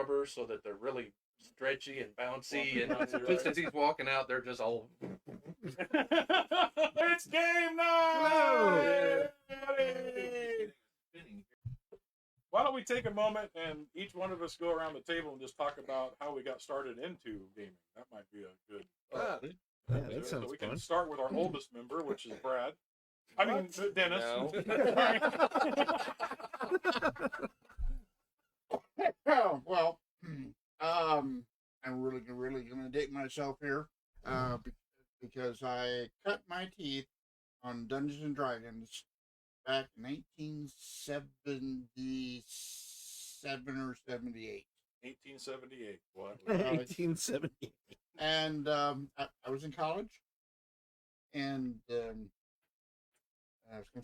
rubber so that they're really stretchy and bouncy. And just as he's walking out, they're just all. It's game night! Why don't we take a moment and each one of us go around the table and just talk about how we got started into gaming? That might be a good. Yeah, that sounds so we fun. can start with our oldest member, which is Brad. I mean, Dennis. Oh, well, I'm really going to date myself here because I cut my teeth on Dungeons and Dragons back in 1977 or 78. 1878. What? 1878. And I was in college, and some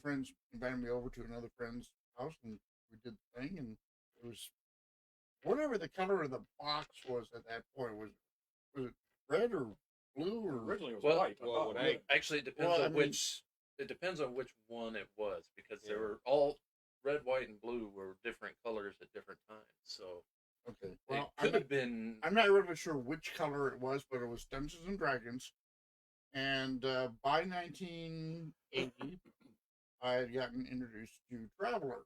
friends invited me over to another friend's house, and we did the thing, and it was whatever the color of the box was at that point. Was it red or blue or Originally it was white. Actually, it depends on which. It depends on which one it was, because they were all red, white, and blue were different colors at different times. So okay, well, it could have been. I'm not really sure which color it was, but it was Dungeons and Dragons. And by 1980, I had gotten introduced to Traveler,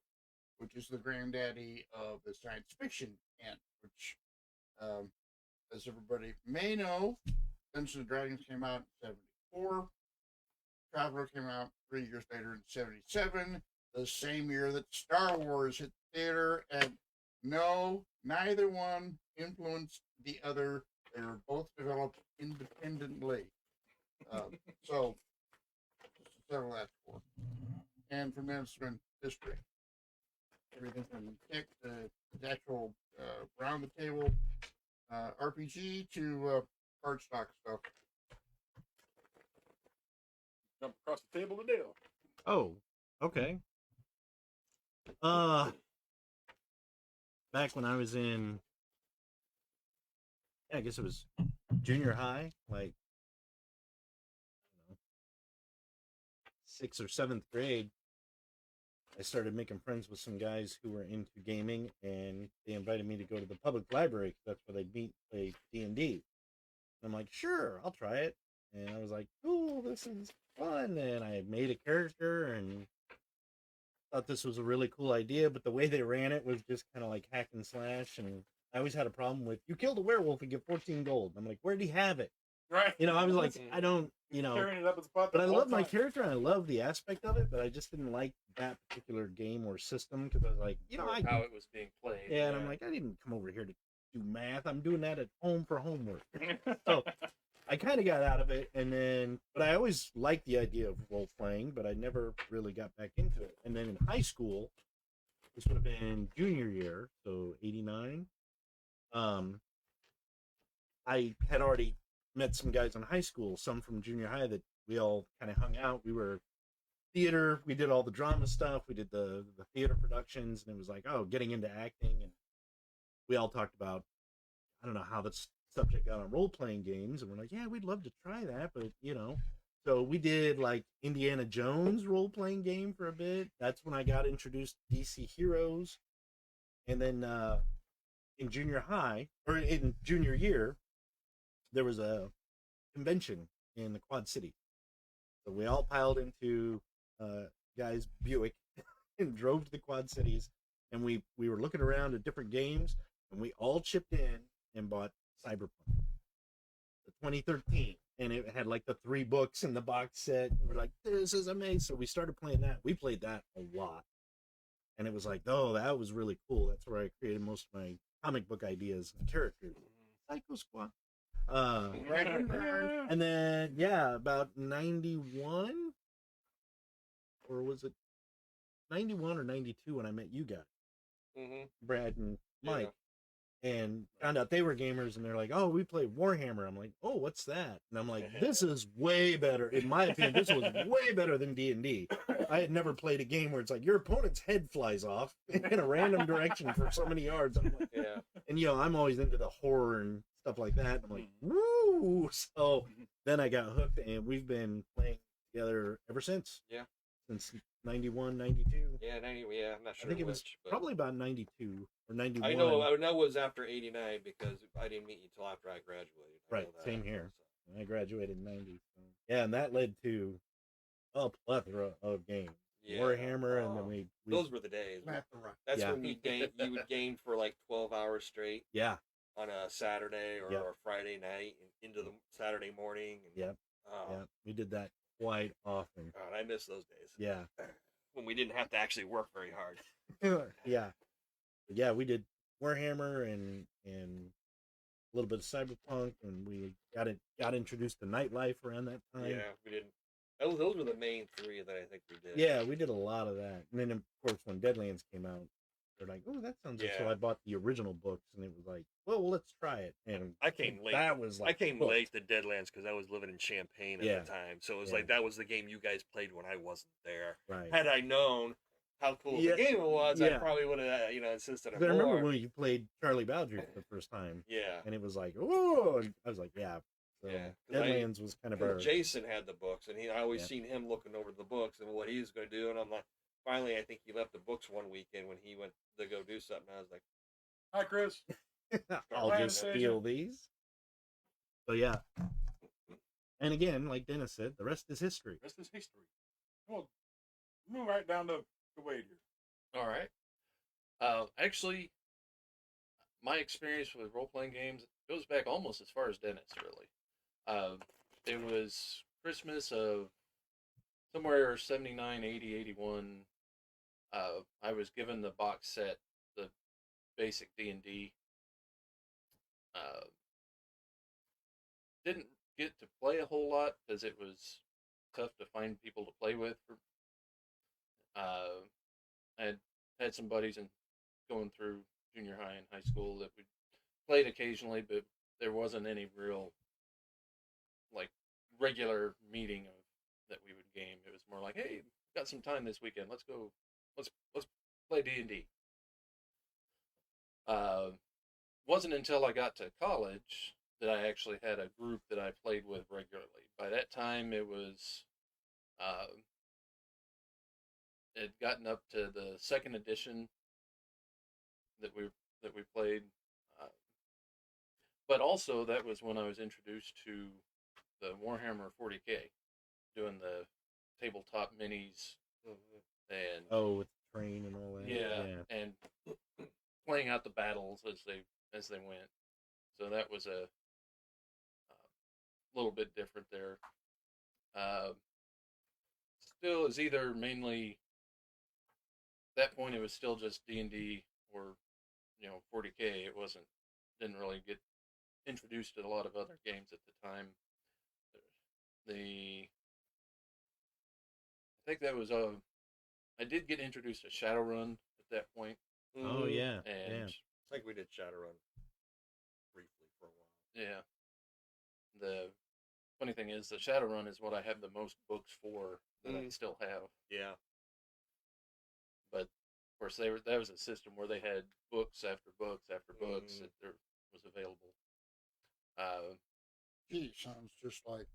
which is the granddaddy of the science fiction canon, which, as everybody may know, Dungeons and Dragons came out in 74. Traveler came out 3 years later in 77, the same year that Star Wars hit the theater, and no, neither one influenced the other. They were both developed independently. So, just to settle that score. And from then it's been history. Everything from tech to the actual round the table RPG to cardstock stuff. Jump across the table to Dale. Oh, okay. Back when I was in, I guess it was junior high, like, I don't know, 6th or 7th grade, I started making friends with some guys who were into gaming, and they invited me to go to the public library because that's where they'd meet, play D&D. I'm like, sure, I'll try it. And I was like, cool, this is fun. And I made a character and thought this was a really cool idea, but the way they ran it was just kind of like hack and slash. And I always had a problem with, you killed a werewolf and get 14 gold. I'm like, where'd he have it? Right. You know, I was like, I don't, you know, carrying it up at the spot but I love my character and I love the aspect of it, but I just didn't like that particular game or system because I was like, you know, how it was being played. Yeah, and I'm like, I didn't come over here to do math. I'm doing that at home for homework. So I kind of got out of it, and then, but I always liked the idea of role playing, but I never really got back into it. And then in high school, this would have been junior year, so 89. I had already met some guys in high school, some from junior high that we all kind of hung out. We were theater, we did all the drama stuff, we did the theater productions, and it was like, oh, getting into acting, and we all talked about, I don't know how that's subject got on role-playing games, and we're like, yeah, we'd love to try that, but you know, so we did like Indiana Jones role-playing game for a bit. That's when I got introduced to DC Heroes. And then in junior high, or in junior year, there was a convention in the Quad City, so we all piled into guy's Buick and drove to the Quad Cities, and we were looking around at different games, and we all chipped in and bought Cyberpunk, the 2013, and it had like the 3 books in the box set. And we're like, this is amazing. So we started playing that. We played that a lot, and it was like, oh, that was really cool. That's where I created most of my comic book ideas and characters. Psycho Squad. And then about 91, or was it 91 or 92 when I met you guys, Brad and Mike. And found out they were gamers, and they're like, oh, we play Warhammer. I'm like, oh, what's that? And I'm like, this is way better. In my opinion, this was way better than D&D. I had never played a game where it's like your opponent's head flies off in a random direction for so many yards. I'm like, yeah. And, you know, I'm always into the horror and stuff like that. I'm like, woo! So then I got hooked, and we've been playing together ever since. Yeah. since 91, 92. Yeah, 90. Yeah, I'm not sure. I think it was which, but probably about 92 or 91. I know it was after 89 because I didn't meet you till after I graduated. I Right, know that, same here. so. I graduated in 90. So. Yeah, and that led to a plethora of games. Yeah. Warhammer, and then we those were the days. That's Yeah. when you would game for like 12 hours straight yeah, on a Saturday or, Yep. or Friday night and into the Saturday morning. And, Yep. oh, yeah, we did that quite often. God, I miss those days. Yeah, When we didn't have to actually work very hard. yeah, we did Warhammer and a little bit of Cyberpunk, and we got introduced to nightlife around that time. Yeah, we didn't. Those were the main three that I think we did. Yeah, we did a lot of that. And then, of course, when Deadlands came out, they're like, "Oh, that sounds good." So Yeah. I bought the original books, and it was like, "Well, let's try it." And I came late. That was like I came hooked. late to Deadlands because I was living in Champaign at Yeah. the time. So it was Yeah. like that was the game you guys played when I wasn't there. Right. Had I known how cool Yeah. the game was, I Yeah. probably would have insisted on I remember more. when you played Charlie Bowdry for the first time, Yeah. and it was like, "Oh!" And I was like, "Yeah." So Yeah, 'cause Deadlands was kind of our Jason had the books, and I always Yeah. seen him looking over the books and what he was going to do. And I'm like, finally, I think he left the books one weekend when he went to go do something. I was like, Hi, Chris. I'll Ryan just Sager. steal these. So yeah. And again, like Dennis said, the rest is history. Rest is history. Well, move right down to Wade here. All right. Actually, my experience with role playing games goes back almost as far as Dennis, really. It was Christmas of somewhere 79, 80, 81. I was given the box set, the basic D&D. Didn't get to play a whole lot because it was tough to find people to play with. I had some buddies going through junior high and high school that we played occasionally, but there wasn't any real like regular meeting that we would game. It was more like, hey, got some time this weekend. Let's go. Let's play D&D. Wasn't until I got to college that I actually had a group that I played with regularly. By that time, it was it had gotten up to the second edition that we played, but also that was when I was introduced to the Warhammer 40K, doing the tabletop minis and With the train and all that. and playing out the battles as they went. So that was a little bit different there. Still is either mainly at that point it was still just D&D or 40K. It didn't really get introduced to a lot of other games at the time. I think that was I did get introduced to Shadowrun at that point. Oh yeah. And I think we did Shadowrun briefly for a while. yeah. The funny thing is the Shadowrun is what I have the most books for that I still have. Yeah. But of course that was a system where they had books after books after books that there was available. Gee, sounds just like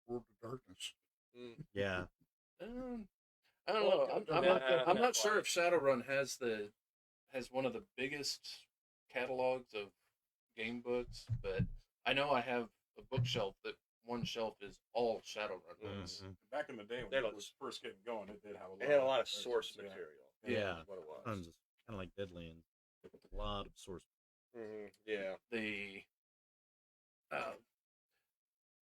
World of Darkness. Yeah. I don't know. I'm not sure if Shadowrun has one of the biggest catalogs of game books, but I know I have a bookshelf that one shelf is all Shadowrun books. Back in the day when it was first getting going, it did have a lot. It had a lot of versions, source yeah. material. Yeah. That's what it was. Tons of kind of like Deadlands. A lot of source. Yeah.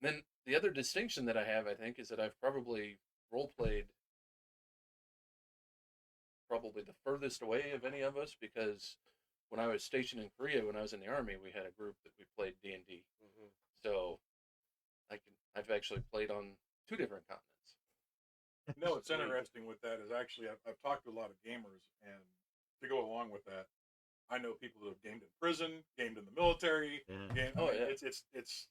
Then the other distinction that I have, I think, is that I've probably role played the furthest away of any of us, because when I was stationed in Korea, when I was in the Army, we had a group that we played D&D. So I've actually played on 2 different continents. What's interesting with that is actually I've talked to a lot of gamers, and to go along with that, I know people that have gamed in prison, gamed in the military. It's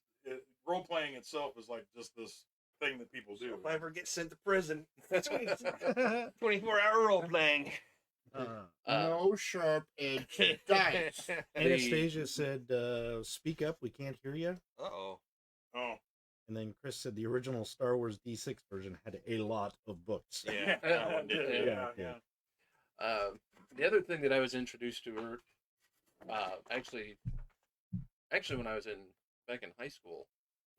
role playing itself is like just this thing that people do. If I ever get sent to prison, that's 24-hour role playing. No sharp edged dice. Anastasia said, "Speak up, we can't hear you." Uh-oh. Oh, And then Chris said the original Star Wars D6 version had a lot of books. Yeah, that one did. Yeah. The other thing that I was introduced to were actually when I was back in high school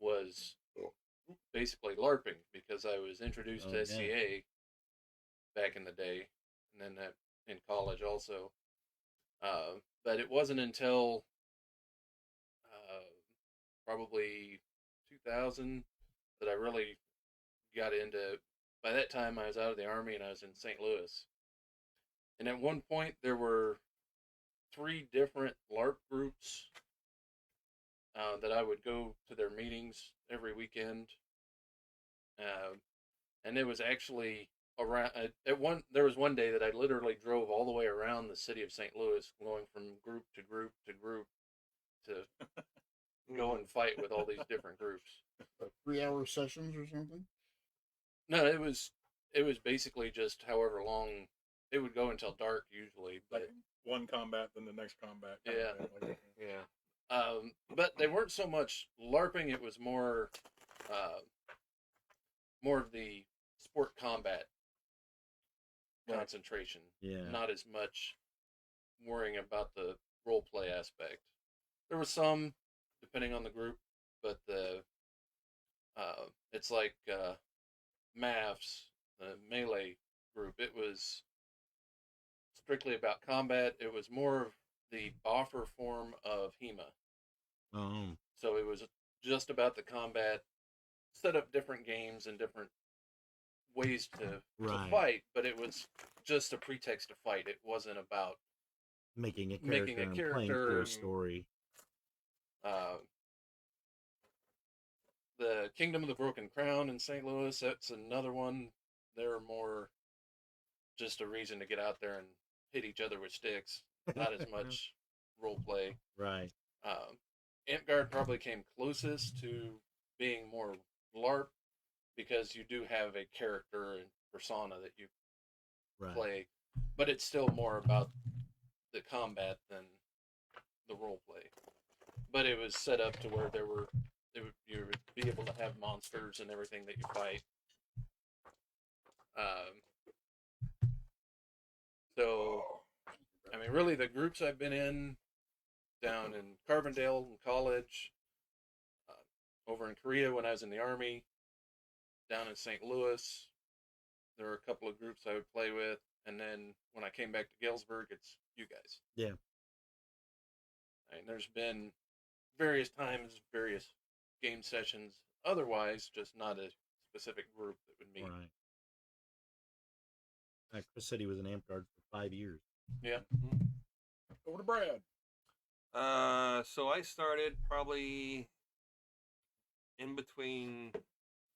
was basically LARPing, because I was introduced to SCA back in the day, and then in college also. But it wasn't until probably 2000 that I really got into. By that time, I was out of the Army and I was in St. Louis. And at one point, there were 3 different LARP groups that I would go to their meetings every weekend. And it was actually around there was one day that I literally drove all the way around the city of St. Louis, going from group to group to group to go and fight with all these different groups. 3-hour sessions or something? No, it was basically just however long. It would go until dark usually, but like one combat, then the next combat. Yeah. But they weren't so much LARPing. It was more of the sport combat concentration. Yeah. Not as much worrying about the role play aspect. There was some, depending on the group, but it's like MAFs, the melee group. It was strictly about combat. It was more of the boffer form of HEMA. So it was just about the combat, set up different games and different ways to fight, but it was just a pretext to fight. It wasn't about making a character and playing through a story. The Kingdom of the Broken Crown in St. Louis, that's another one. They're more just a reason to get out there and hit each other with sticks. Not as much role play. Right. Antguard probably came closest to being more LARP, because you do have a character and persona that you play, but it's still more about the combat than the role play. But it was set up to where you would be able to have monsters and everything that you fight. So, I mean, really, the groups I've been in down in Carbondale in college, over in Korea when I was in the Army, down in St. Louis, there were a couple of groups I would play with, and then when I came back to Galesburg, it's you guys. Yeah. I mean, there's been various times, various game sessions, otherwise, just not a specific group that would meet. Right. Chris said he was an amp guard for 5 years. Yeah. Over to Brad. So I started probably in between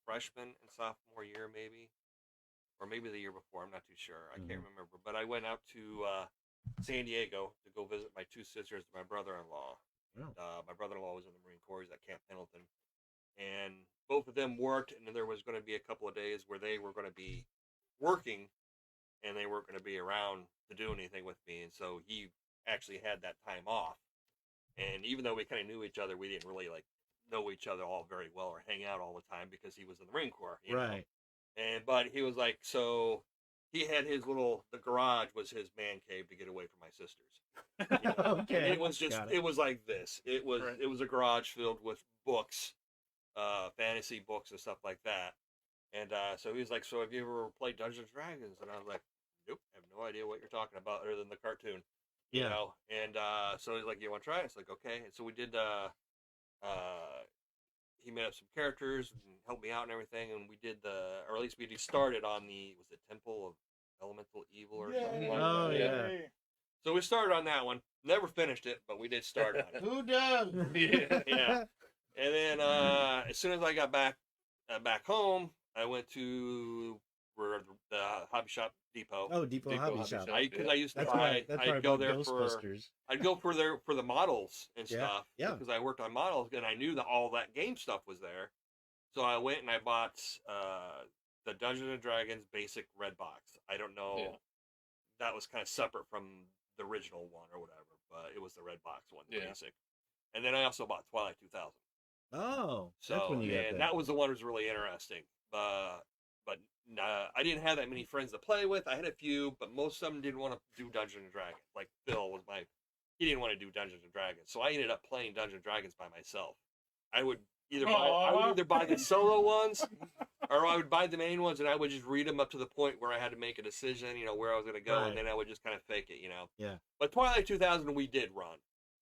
freshman and sophomore year, maybe, or maybe the year before. I'm not too sure. I can't remember. But I went out to San Diego to go visit my 2 sisters and my brother-in-law. Oh. My brother-in-law was in the Marine Corps. He's at Camp Pendleton, and both of them worked. And there was going to be a couple of days where they were going to be working, and they weren't going to be around to do anything with me. And so he actually had that time off. And even though we kind of knew each other, we didn't really know each other all very well or hang out all the time because he was in the Marine Corps. You know? But he was like, so he had the garage was his man cave to get away from my sisters. You know? Okay. And it was it was like this. It was a garage filled with books, fantasy books and stuff like that. And so he was like, so have you ever played Dungeons & Dragons? And I was like, nope, I have no idea what you're talking about other than the cartoon. Yeah. You know? And so he's like, you want to try it? It's like, okay. And so we did, he made up some characters and helped me out and everything. And we did or at least we started on was it Temple of Elemental Evil or something like that? Oh, yeah. So we started on that one. Never finished it, but we did start on it. Who does? Yeah. And then as soon as I got back home, I went to the Hobby Shop Depot. Oh, Depot Hobby Shop. Because I used to That's buy. why I'd go there Ghostbusters. I'd go for the models and stuff. Yeah. Because I worked on models and I knew that all that game stuff was there. So I went and I bought the Dungeons and Dragons basic red box. I don't know. Yeah. That was kind of separate from the original one or whatever, but it was the red box one, basic. And then I also bought Twilight 2000. Oh, So that's when you got and that. that was the one that was really interesting. But I didn't have that many friends to play with. I had a few, but most of them didn't want to do Dungeons and Dragons. Like Phil was he didn't want to do Dungeons and Dragons, so I ended up playing Dungeons and Dragons by myself. I would I would either buy the solo ones, or I would buy the main ones, and I would just read them up to the point where I had to make a decision, where I was going to go, Right. and then I would just kind of fake it, Yeah. But Twilight 2000 we did run,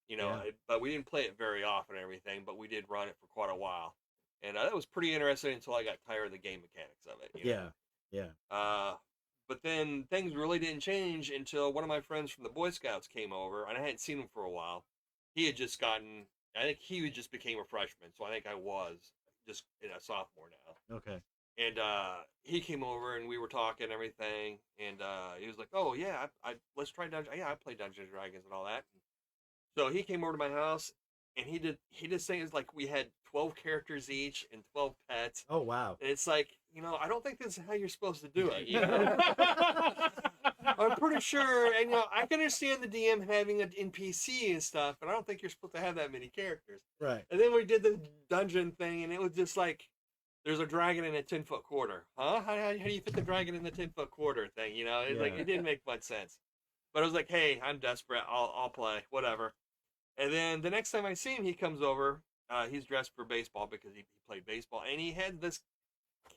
Yeah. but we didn't play it very often and everything, but we did run it for quite a while. And that was pretty interesting until I got tired of the game mechanics of it. Yeah. But then things really didn't change until one of my friends from the Boy Scouts came over, and I hadn't seen him for a while. He had just I think he just became a freshman, so I think I was just a sophomore now. Okay. And he came over, and we were talking and everything, and he was like, "Oh yeah, let's try Dungeons. Yeah, I play Dungeons and Dragons and all that." So he came over to my house, and he did things like we had 12 characters each and 12 pets. Oh wow. And it's like, I don't think this is how you're supposed to do it. I'm pretty sure, and I can understand the DM having an NPC and stuff, but I don't think you're supposed to have that many characters. Right. And then we did the dungeon thing, and it was just like, there's a dragon in a 10-foot quarter. Huh? How do you fit the dragon in the 10-foot quarter thing? It's like, it didn't make much sense. But I was like, hey, I'm desperate. I'll play, whatever. And then the next time I see him, he comes over. He's dressed for baseball because he played baseball, and he had this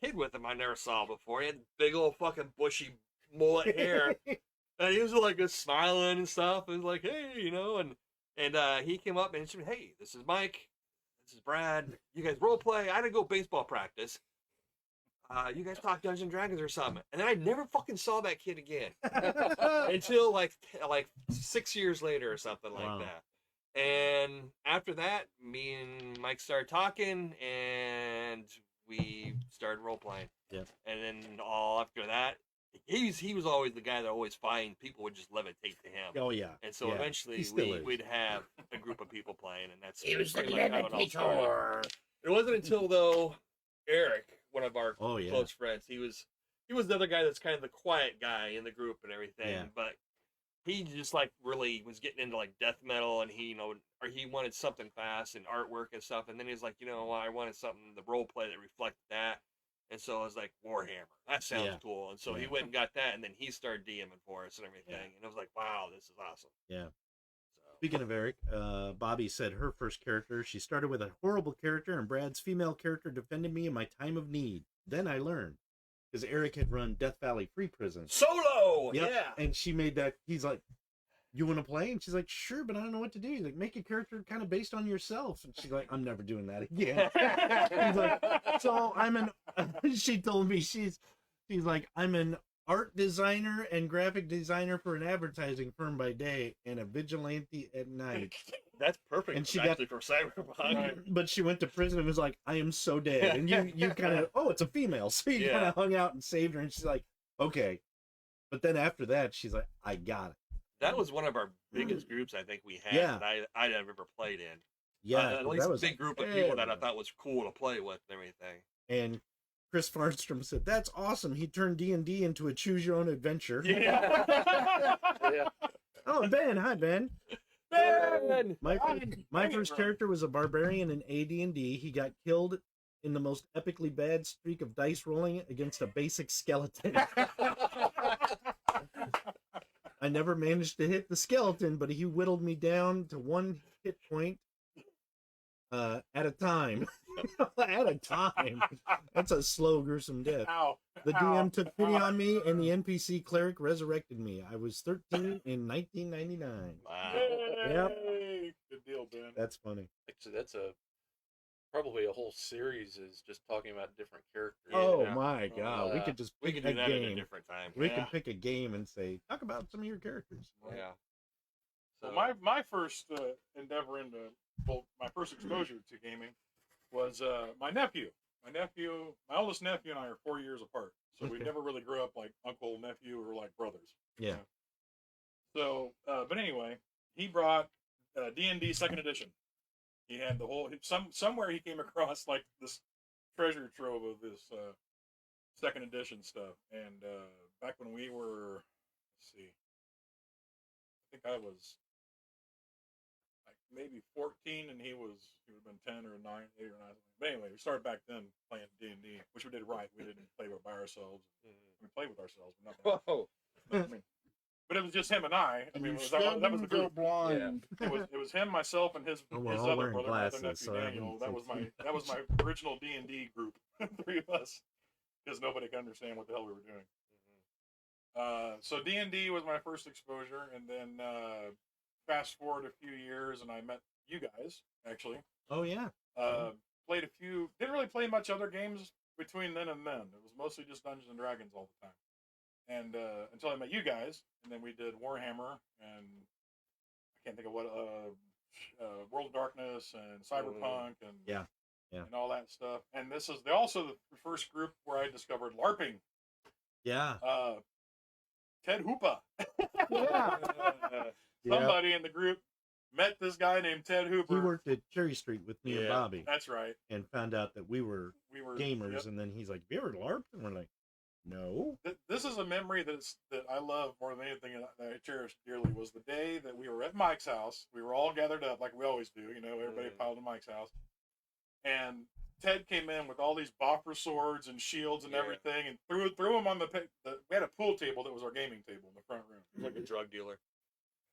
kid with him I never saw before. He had big old fucking bushy mullet hair, and he was like just smiling and stuff. And like, hey, and he came up and he said, hey, this is Mike, this is Brad. You guys role play. I had to go baseball practice. You guys talk Dungeons and Dragons or something. And then I never fucking saw that kid again until like 6 years later or something like that. And after that, me and Mike started talking, and we started role playing. Yeah. And then all after that, he was always the guy that always find people would just levitate to him. Oh yeah. And so eventually we'd have a group of people playing, and that's He was the pretty much how it all started. levitator. It wasn't until though Eric, one of our yeah. close friends, he was the other guy that's kind of the quiet guy in the group and everything, but he just like really was getting into like death metal, and he or he wanted something fast and artwork and stuff, and then he's like, I wanted something, the role play that reflected that. And so I was like, Warhammer, that sounds cool. And so he went and got that, and then he started DMing for us and everything. And I was like, wow, this is awesome. Yeah. So. Speaking of Eric, Bobby said her first character, she started with a horrible character, and Brad's female character defended me in my time of need. Then I learned. Because Eric had run Death Valley Free Prison. Solo! Yep. Yeah. And she made that, he's like, you want to play? And she's like, sure, but I don't know what to do. He's like, make a character kind of based on yourself. And she's like, I'm never doing that again. He's like, so she told me, she's like, I'm an art designer and graphic designer for an advertising firm by day and a vigilante at night. That's perfect. And she actually for Cyberpunk. But she went to prison and was like, I am so dead. And you kind of, it's a female. So you kind of hung out and saved her. And she's like, okay. But then after that, she's like, I got it. That was one of our biggest groups I think we had that I'd ever played in. Yeah. At least that a was big group of people that I thought was cool to play with and everything. And Chris Farnstrom said, that's awesome. He turned D&D into a choose-your-own-adventure. Yeah. Yeah. Oh, Ben. Hi, Ben. Ben! My first character was a barbarian in AD&D. He got killed in the most epically bad streak of dice rolling against a basic skeleton. I never managed to hit the skeleton, but he whittled me down to 1 hit point at a time. At a time. That's a slow, gruesome death. Ow. The DM took pity on me, and the NPC cleric resurrected me. I was 13 in 1999. Wow. Yep. Good deal, Ben. That's funny. Actually, that's probably a whole series is just talking about different characters. Oh my god. We could just We pick could do a that at a game. different time. We can pick a game and say, talk about some of your characters. Yeah. So my first endeavor into, my first exposure to gaming was my nephew. My oldest nephew and I are 4 years apart. So we never really grew up like uncle, nephew, or like brothers. Yeah. So, but anyway, he brought D&D 2nd edition. He had the whole, somewhere he came across like this treasure trove of this 2nd edition stuff. And back when we were, let's see, I think I was like maybe 14, and he would have been 10 or 9, 8 or 9. But anyway, we started back then playing D&D, which we did right. We didn't play by ourselves. We played with ourselves, but not Whoa. I mean, but it was just him and I. I And mean, you that was the go group. blind. It was him, myself, and his Oh, we're his all other wearing brother, my other glasses, nephew so Daniel. That was everything's my original D&D group. 3 of us, because nobody could understand what the hell we were doing. So D&D was my first exposure, and then fast forward a few years, and I met you guys actually. Oh yeah. Played a few. Didn't really play much other games between then and then. It was mostly just Dungeons and Dragons all the time. And until I met you guys, and then we did Warhammer, and I can't think of what World of Darkness and Cyberpunk, and and all that stuff. And this is also the first group where I discovered LARPing. Yeah. Ted Hoopa. Yeah. Somebody in the group met this guy named Ted Hooper. He worked at Cherry Street with me and Bobby. That's right. And found out that we were gamers, yep. and then he's like, "Have you ever LARPed?" And we're like, "No." This is a memory that I love more than anything that I cherish dearly. Was the day that we were at Mike's house. We were all gathered up like we always do. You know, everybody piled in Mike's house. And Ted came in with all these boffer swords and shields and everything, and threw them on we had a pool table that was our gaming table in the front room. Like a drug dealer.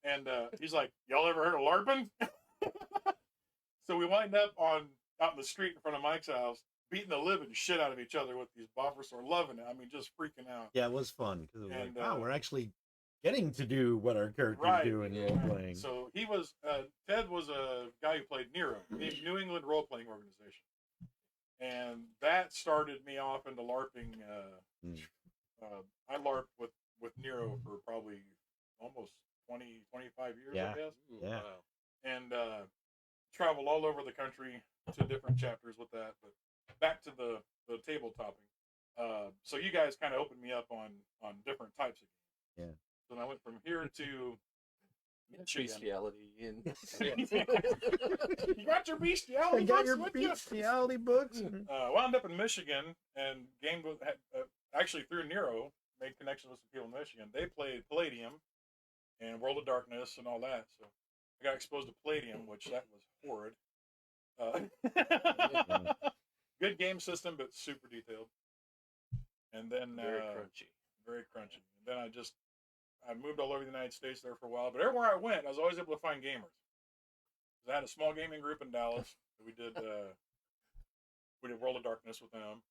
And he's like, "Y'all ever heard of LARPing?" So we wind up out in the street in front of Mike's house, beating the living shit out of each other with these boffer swords, loving it. I mean, just freaking out. Yeah, it was fun because it was And, like, wow, we're actually getting to do what our characters do in role playing. So he was Ted was a guy who played Nero, New England role playing organization, and that started me off into LARPing. I LARPed with Nero for probably almost 20, 25 years, I guess. Yeah. Wow. And traveled all over the country to different chapters with that. But back to the table topping. So you guys kind of opened me up on different types of games. Yeah. So I went from here to Bestiality in. You got your bestiality I got books your with you? bestiality books. Wound up in Michigan and gamed with actually through Nero, made connections with some people in Michigan. They played Palladium and World of Darkness and all that. So I got exposed to Palladium, which that was horrid. Good game system, but super detailed. And then Very crunchy. Very crunchy. And then I moved all over the United States there for a while, but everywhere I went, I was always able to find gamers. I had a small gaming group in Dallas. We did World of Darkness with them,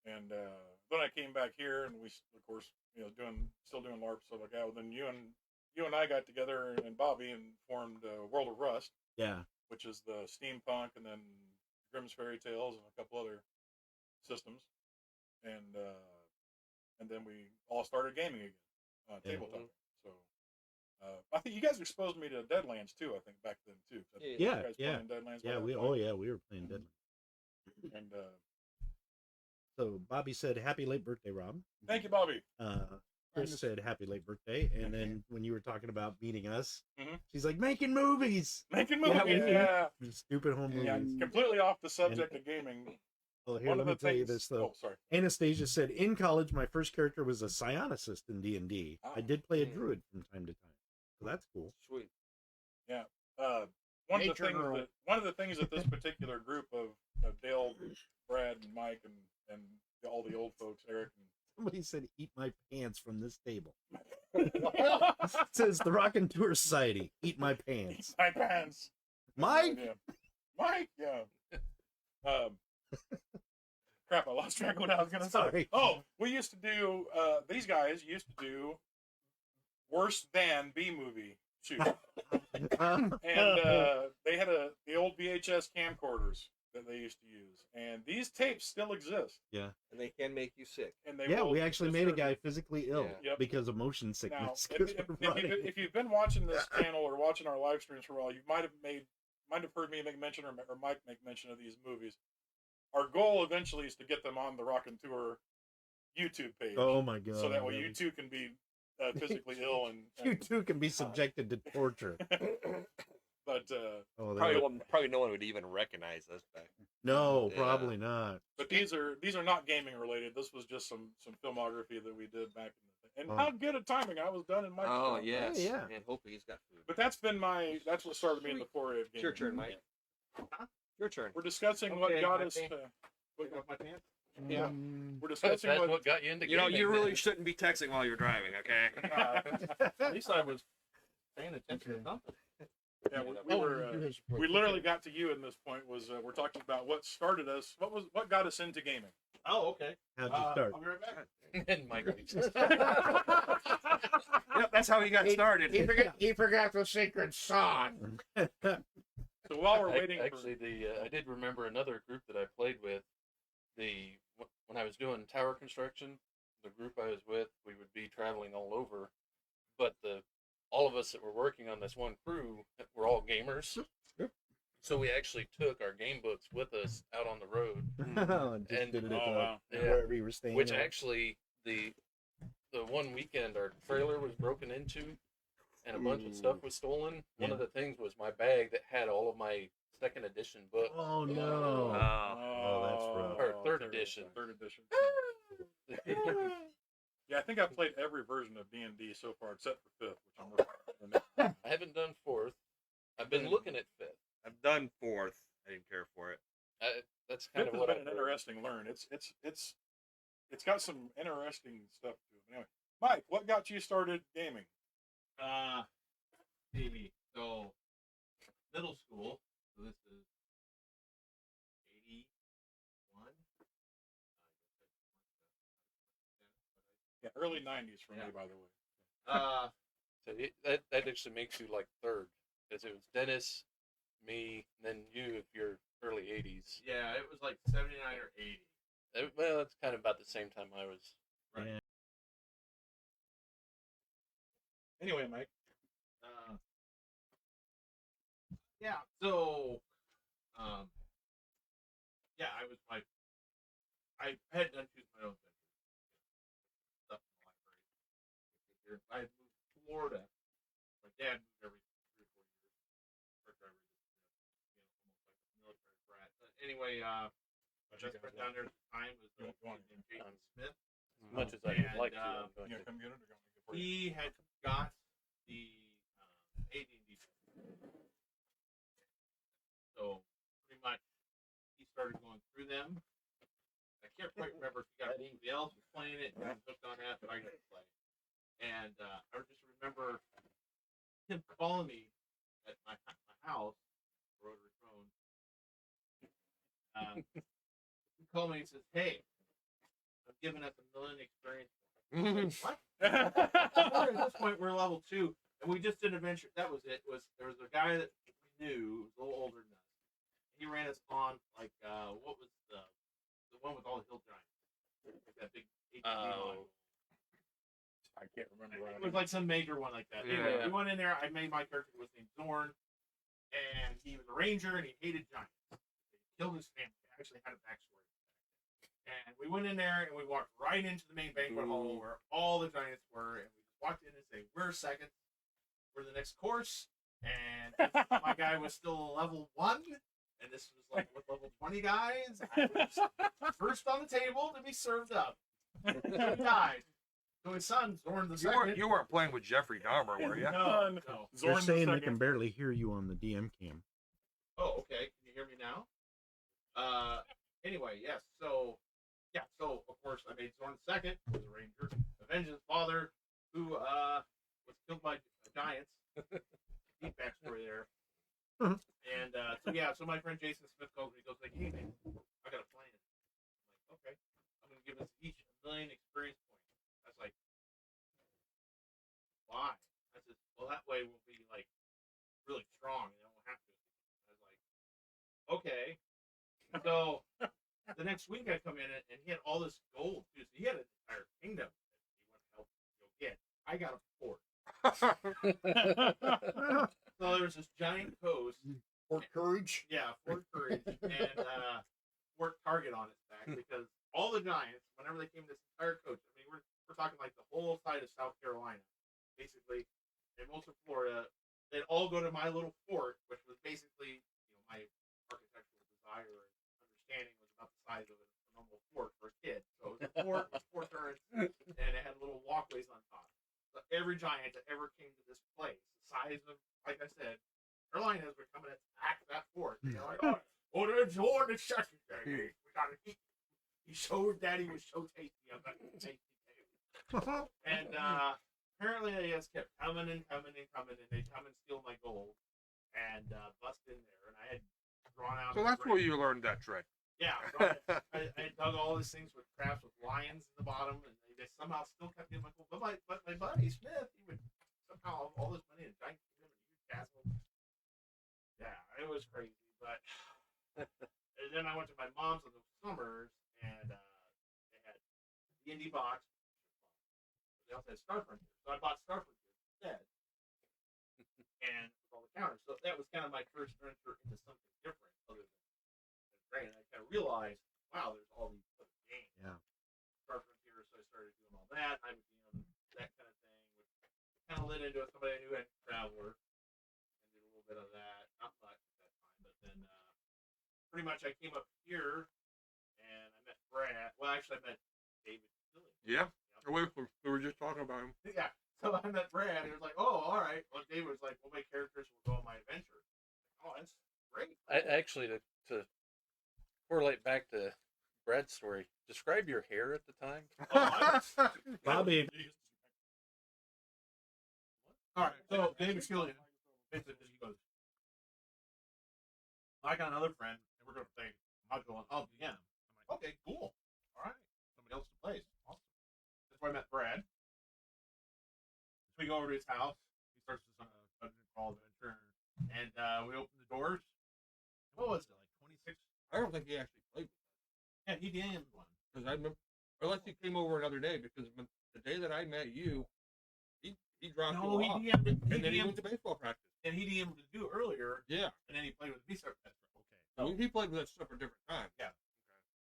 and then I came back here, and we, of course, still doing LARP stuff like that. Well, then you and I got together and Bobby and formed World of Rust. Yeah. Which is the steampunk, and then Grimm's Fairy Tales, and a couple other systems, and then we all started gaming again. Tabletop. So I think you guys exposed me to Deadlands too. I think back then too. Yeah. Deadlands We were playing Deadlands. And so Bobby said, "Happy late birthday, Rob." Thank you, Bobby. Chris said, "Happy late birthday," and then when you were talking about meeting us, Mhm. she's like, "Making movies." Making movies. Yeah. Stupid home movies. Yeah. Completely off the subject of gaming. Well, here, let me tell you this though. Oh, sorry. Anastasia said, "In college, my first character was a psionicist in D&D. I did play a druid from time to time, so that's cool." Sweet. Yeah. One of the things that this particular group of Dale, Brad, and Mike, and all the old folks, Eric, and somebody said, "Eat my pants from this table." It says the Raconteur Society. Eat my pants. My pants. Mike. Mike. Yeah. Crap! I lost track of what I was going to say. Sorry. Oh, we used to do. These guys used to do worse than B movie shoot, and they had the old VHS camcorders that they used to use, and these tapes still exist. Yeah. And they can make you sick. And they we actually made a guy physically ill Yep. because of motion Now, sickness. if you've been watching this channel or watching our live streams for a while, you might have heard me make mention or Mike make mention of these movies. Our goal eventually is to get them on the Raconteur YouTube page. Oh my god! So that way you too can be physically ill and you too can be subjected to torture. But probably no one would even recognize us back. No, probably not. But these are not gaming related. This was just some filmography that we did back And how good a timing! I was done in my. Oh yes, yeah. and hopefully he's got food. But that's what started me in the foray of gaming. It's your turn, Mike. Huh? Your turn. We're discussing what Okay, got my us. pants. Take off my pants. Yeah, Mm, we're That's discussing what got you into You know, gaming, you really then. shouldn't be texting while you're driving, okay? At least I was paying attention to something. Yeah, you we literally got to you in this point. We're talking about what started us. What got us into gaming? Oh, okay. How'd you start? I'll be right back. And Mike leaves. Yep, that's how he got started. he forgot the sacred song. So while we're waiting, Actually, I did remember another group that I played with. When I was doing tower construction, the group I was with, we would be traveling all over, but all of us that were working on this one crew were all gamers. So we actually took our game books with us out on the road, And just And- did it at oh, wow. wherever you were staying. which at. actually the one weekend our trailer was broken into, and a bunch of stuff was stolen. One of the things was my bag that had all of my second edition books. Oh no! Oh, that's rough. Or third edition. Third edition. Yeah, I think I've played every version of D&D so far except for fifth, which I'm working on. I haven't done fourth. I've been looking at fifth. I've done fourth. I didn't care for it. That's kind Fifth of has what been I've an heard. interesting learn. It's got some interesting stuff to it. Anyway, Mike, what got you started gaming? TV. So, middle school. So this is 81. Yeah, early '90s for me, Yeah. by the way. So that actually makes you like third, because it was Dennis, me, and then you if you're early '80s. Yeah, it was like 79 or 80. Well, that's kind of about the same time I was. Right. Yeah. Anyway, Mike. Yeah. So, yeah, I was like, I had done choose my own venture stuff in the library. I had moved to Florida. My dad moved every 3 or 4 years. Truck driver, almost like a military brat. But anyway, my best friend down there at the time was a Go on. kid named Jason Smith. As much as I would And, like to, I'm going You to. gonna come get it or going to get it for you? He had got the AD&D. So pretty much he started going through them. I can't quite remember if he got somebody else was playing it and he was hooked on that, but I got to play. And I just remember him calling me at my house, rotary phone. He called me and says, "Hey, I'm giving us 1 million experience." I was like, what? At this point, we're level 2, and we just did an adventure. That was it. There was a guy that we knew, who was a little older than us. He ran us on like what was the one with all the hill giants, like that big ATV one. I can't remember. It was like some major one like that. Yeah. Anyway, we went in there. I made my character was named Zorn, and he was a ranger and he hated giants. He killed his family. He actually had a backstory. And we went in there and we walked right into the main banquet hall where all the giants were, and we just walked in and said, "We're second. We're the next course." And my guy was still level 1, and this was like with level 20 guys. I was first on the table to be served up. He died. So his son, Zorn the second. You weren't playing with Jeffrey Dahmer, were you? No. They're Zorn saying the they can second. barely hear you on the DM cam. Oh, okay. Can you hear me now? Anyway, yes. So, yeah. So, of course, I made Zorn second, who was a ranger, avenged his father, who was killed by giants. Deep backstory there. Mhm. And so, yeah. So my friend Jason Smith calls me. He goes like, "Hey, man, I got a plan." I'm like, "Okay. I'm going to give us each 1 million experience points." I was like, "Why?" I said, "Well, that way we'll be like really strong, and then we'll have to." I was like, "Okay." So the next week I come in and he had all this gold too. So he had an entire kingdom that he wanted to help go get. I got a fort. So there was this giant coast. Fort Courage. Yeah, Fort Courage and Fort Target on its back because all the giants, whenever they came to this entire coast, I mean we're talking like the whole side of South Carolina, basically, and most of Florida, they'd all go to my little fort, which was basically, my architectural desire and understanding was about the size of a normal fort for a kid. So it was a fort with 4 turrets, and it had little walkways on top. So every giant that ever came to this place, the size of, like I said, Carolinas were coming at the back of that fort. They're like, oh, there's Horn and shut it. We gotta eat. He showed that he was so tasty. I'm like, tasty. And apparently they just kept coming and coming and coming, and they come and steal my gold and bust in there. And I had drawn out. So that's where you learned that trick. Yeah, I dug all these things with crafts with lions in the bottom, and they somehow still kept getting my gold. But my buddy Smith, he would somehow have all this money in a giant kingdom and a huge castle. Yeah, it was crazy. But and then I went to my mom's in the summers, and they had D&D box. They also had Star Frontier, so I bought Star Frontier instead, and all the counters. So that was kind of my first venture into something different, other than Drain. I kind of realized, wow, there's all these other games. Yeah. Star Frontier, so I started doing all that. I began that kind of thing, which kind of led into somebody I knew had Traveler, and did a little bit of that. Not much at that time, but then pretty much I came up here, and I met Brad. Well, actually, I met David Killian. Yeah. We were just talking about him. Yeah. So I met Brad. He was like, "Oh, all right." Well, David was like, "Well, my characters will go on my adventure." Oh, that's great. Actually, to correlate back to Brad's story, describe your hair at the time. Bobby. All right. So David Killian, basically, he goes, "I got another friend, and we're going to play module on LDM." I'm like, "Okay, cool. All right. Somebody else to play. Awesome." That's where I met Brad. So we go over to his house. He starts this dungeon crawl adventure, and we open the doors. What was it, like 26? I don't think he actually played with us. Yeah, he DM'd one. Because I remember, unless he came over another day, because the day that I met you, he dropped No, you he off. DM'd. And then he went to baseball practice. And he DM'd to do earlier, Yeah. and then he played with me. So that's right. So Okay. he played with us for a different time. Yeah.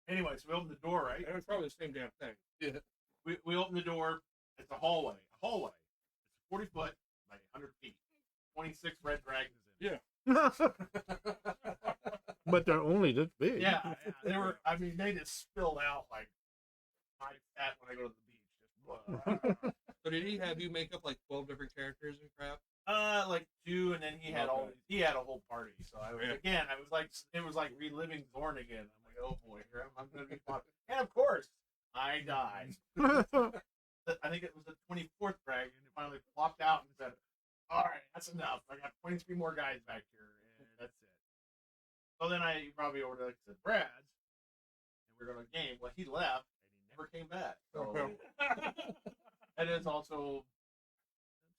Anyway, so we open the door, right? And it was probably the same damn thing. Yeah. We open the door. It's a hallway. It's 40 foot by 100 feet. 26 red dragons in it. Yeah. But they're only this big. Yeah, they were. I mean, they just spilled out like my fat when I go to the beach. Just, So did he have you make up like 12 different characters and crap? like 2, and then he had all. He had a whole party. So I was Yeah. I was like, it was like reliving Zorn again. I'm like, oh boy, here I'm gonna be fun. And of course, I died. I think it was the 24th dragon. It finally flopped out and said, "All right, that's enough. I got 23 more guys back here, and that's it." So then I probably over to Brad's, and we're going to game. Well, he left, and he never came back. So that is also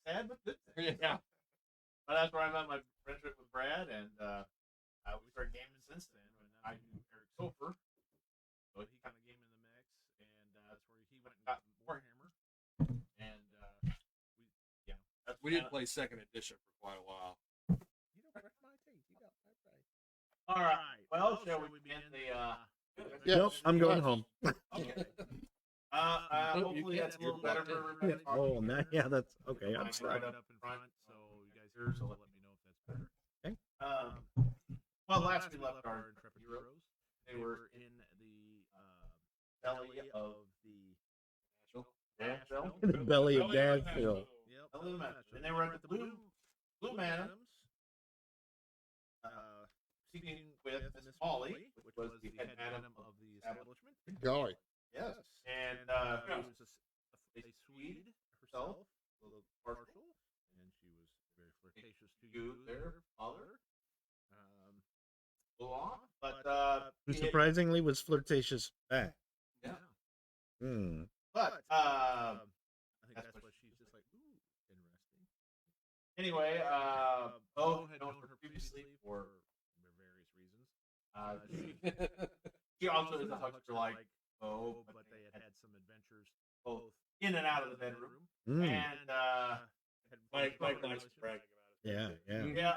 sad, but good thing. Yeah. But that's where I met my friendship with Brad, and we started gaming since then. And then I knew Eric Sofer, so he kind of came in the mix, and that's where he went and got Warhammer. And We didn't play second edition for quite a while. All right. Well, shall we begin the? Nope, I'm going home. Okay. Hopefully that's a little better for everybody. Oh, yeah, that's okay. I'm Right sorry. up in front, so you guys hear. So let me know if that's better. Okay. Well, last we left our intrepid heroes. They were in the belly of the Nashville. The belly of Nashville. Belly of Nashville. And they were at the Blue Manor, speaking with Miss Polly, which was the head madam of the establishment. Golly. Yes. And she was a Swede herself, a little partial, and she was very flirtatious to you, their father. But Who surprisingly was flirtatious back. yeah. Hmm. But I think that's what she's just like, ooh, interesting. Anyway, Bo had known her previously for various reasons. She also is a huckster like Bo, but they had had some adventures both in and out of the bedroom. Hmm. And Mike likes to brag about it. Yeah. yeah.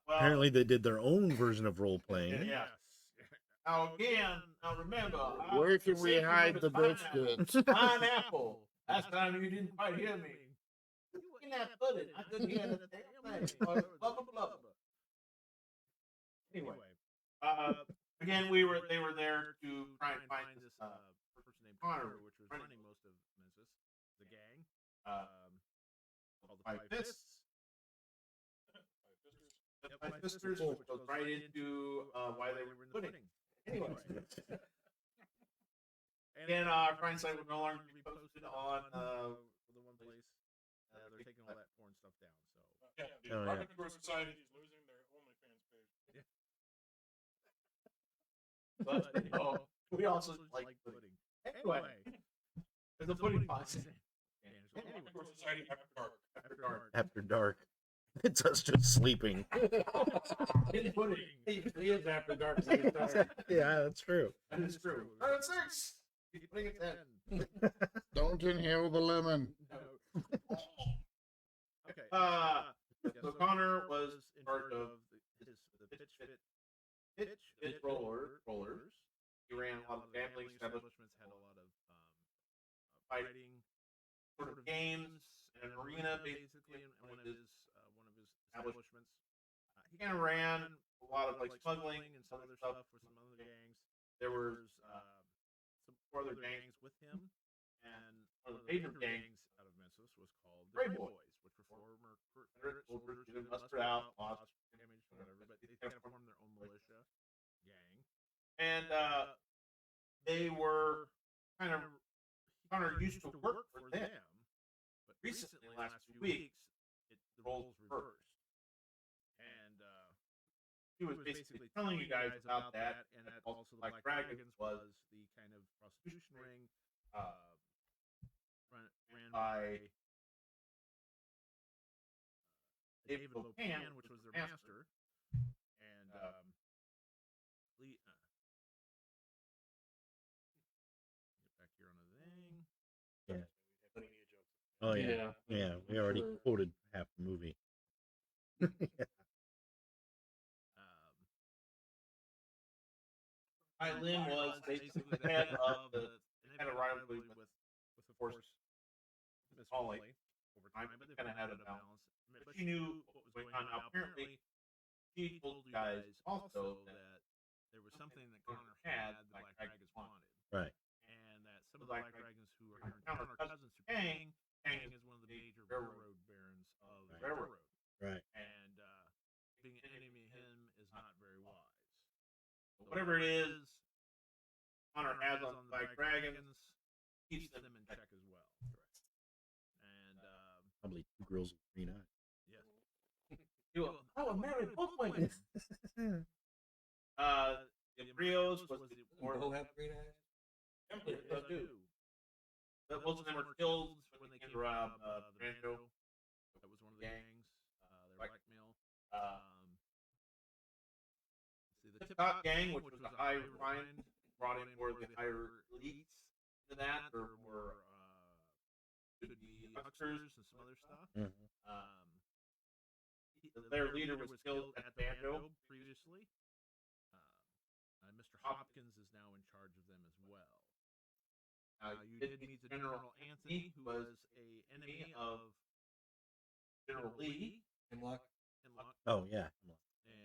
Well, Apparently, they did their own version of role playing. yeah. Now remember, Where can we hide the pineapple. biscuits? Pineapple. Last time you didn't quite hear me. You were in that pudding. I couldn't hear the damn thing. Blah, blah, blah. Anyway, again, they were there to try and find this person named Connor, which was running running most of Memphis, the gang, called the Five Five Fists. Fists. The Yep, Five Five Sisters, Sisters, which which goes goes right right into why they were in the pudding. Anyway. Again, Crime Site will no longer be posted on the one place. They're taking all that foreign stuff down. So Yeah, the Oh, yeah. Raconteur Society is losing their OnlyFans page. but no, we also like pudding. Anyway, there's a pudding posse. Raconteur Society after dark. After dark. after dark, it's us just sleeping. It's pudding. He is after dark. So he's tired. Yeah, that's true. That is true. We're at 6. Keep putting it 10. Don't inhale the lemon. Okay. So Connor was in charge of the pitch rollers. He ran a lot of gambling establishments, had a lot of fighting sort of games, and an arena basically in one of his establishments. He kind of ran a lot of like smuggling and some other stuff with some other gangs. There was some other gangs with him, and one of the major gangs out of Memphis was called the Gray Gray Boys, Boys, which were former Confederate soldiers who who had had mustered out, lost lost damage, whatever, but they kind of formed their own militia gang. and they were kind of Connor used to work for them. But Recently, in the last few weeks, the roles reversed. And he was basically telling you guys about that, and that also the Black Black Dragons Dragons was the kind of prostitution ring ran by David Lopan, which was their master, and Lee. Get back here on the thing. Plenty of jokes. Oh yeah. We already quoted half the movie. Lynn was basically the head of the had a rivalry with of course, Miss Holly over time, but they kind of had a balance. But she knew what was going on. Now, apparently, she told you guys also that there was something that Connor had the Black Dragons wanted. Right. And that some of the Black Dragons who are Connor cousins to Kang is one of the major railroad barons of the railroad. Right. And being an enemy of him is not very wise. But whatever it is, Connor has on the Black Dragons keeps them in check as well. And Probably two girls with green eyes. yes, you will. I will marry both women. The Brios was the more Who have green eyes? do. But most of them were killed when they came to rob the Rancho. That was one of the gangs. They were blackmail. See, the Tip Top Gang, which was the high Ryan brought in more of the higher elites into that. There were could be hucksters and some other stuff. Their leader was killed at Banjo previously. Mr. Hopkins is now in charge of them as well. You did meet the General Anthony, who was a enemy of General Lee. Hemlock. Oh yeah. And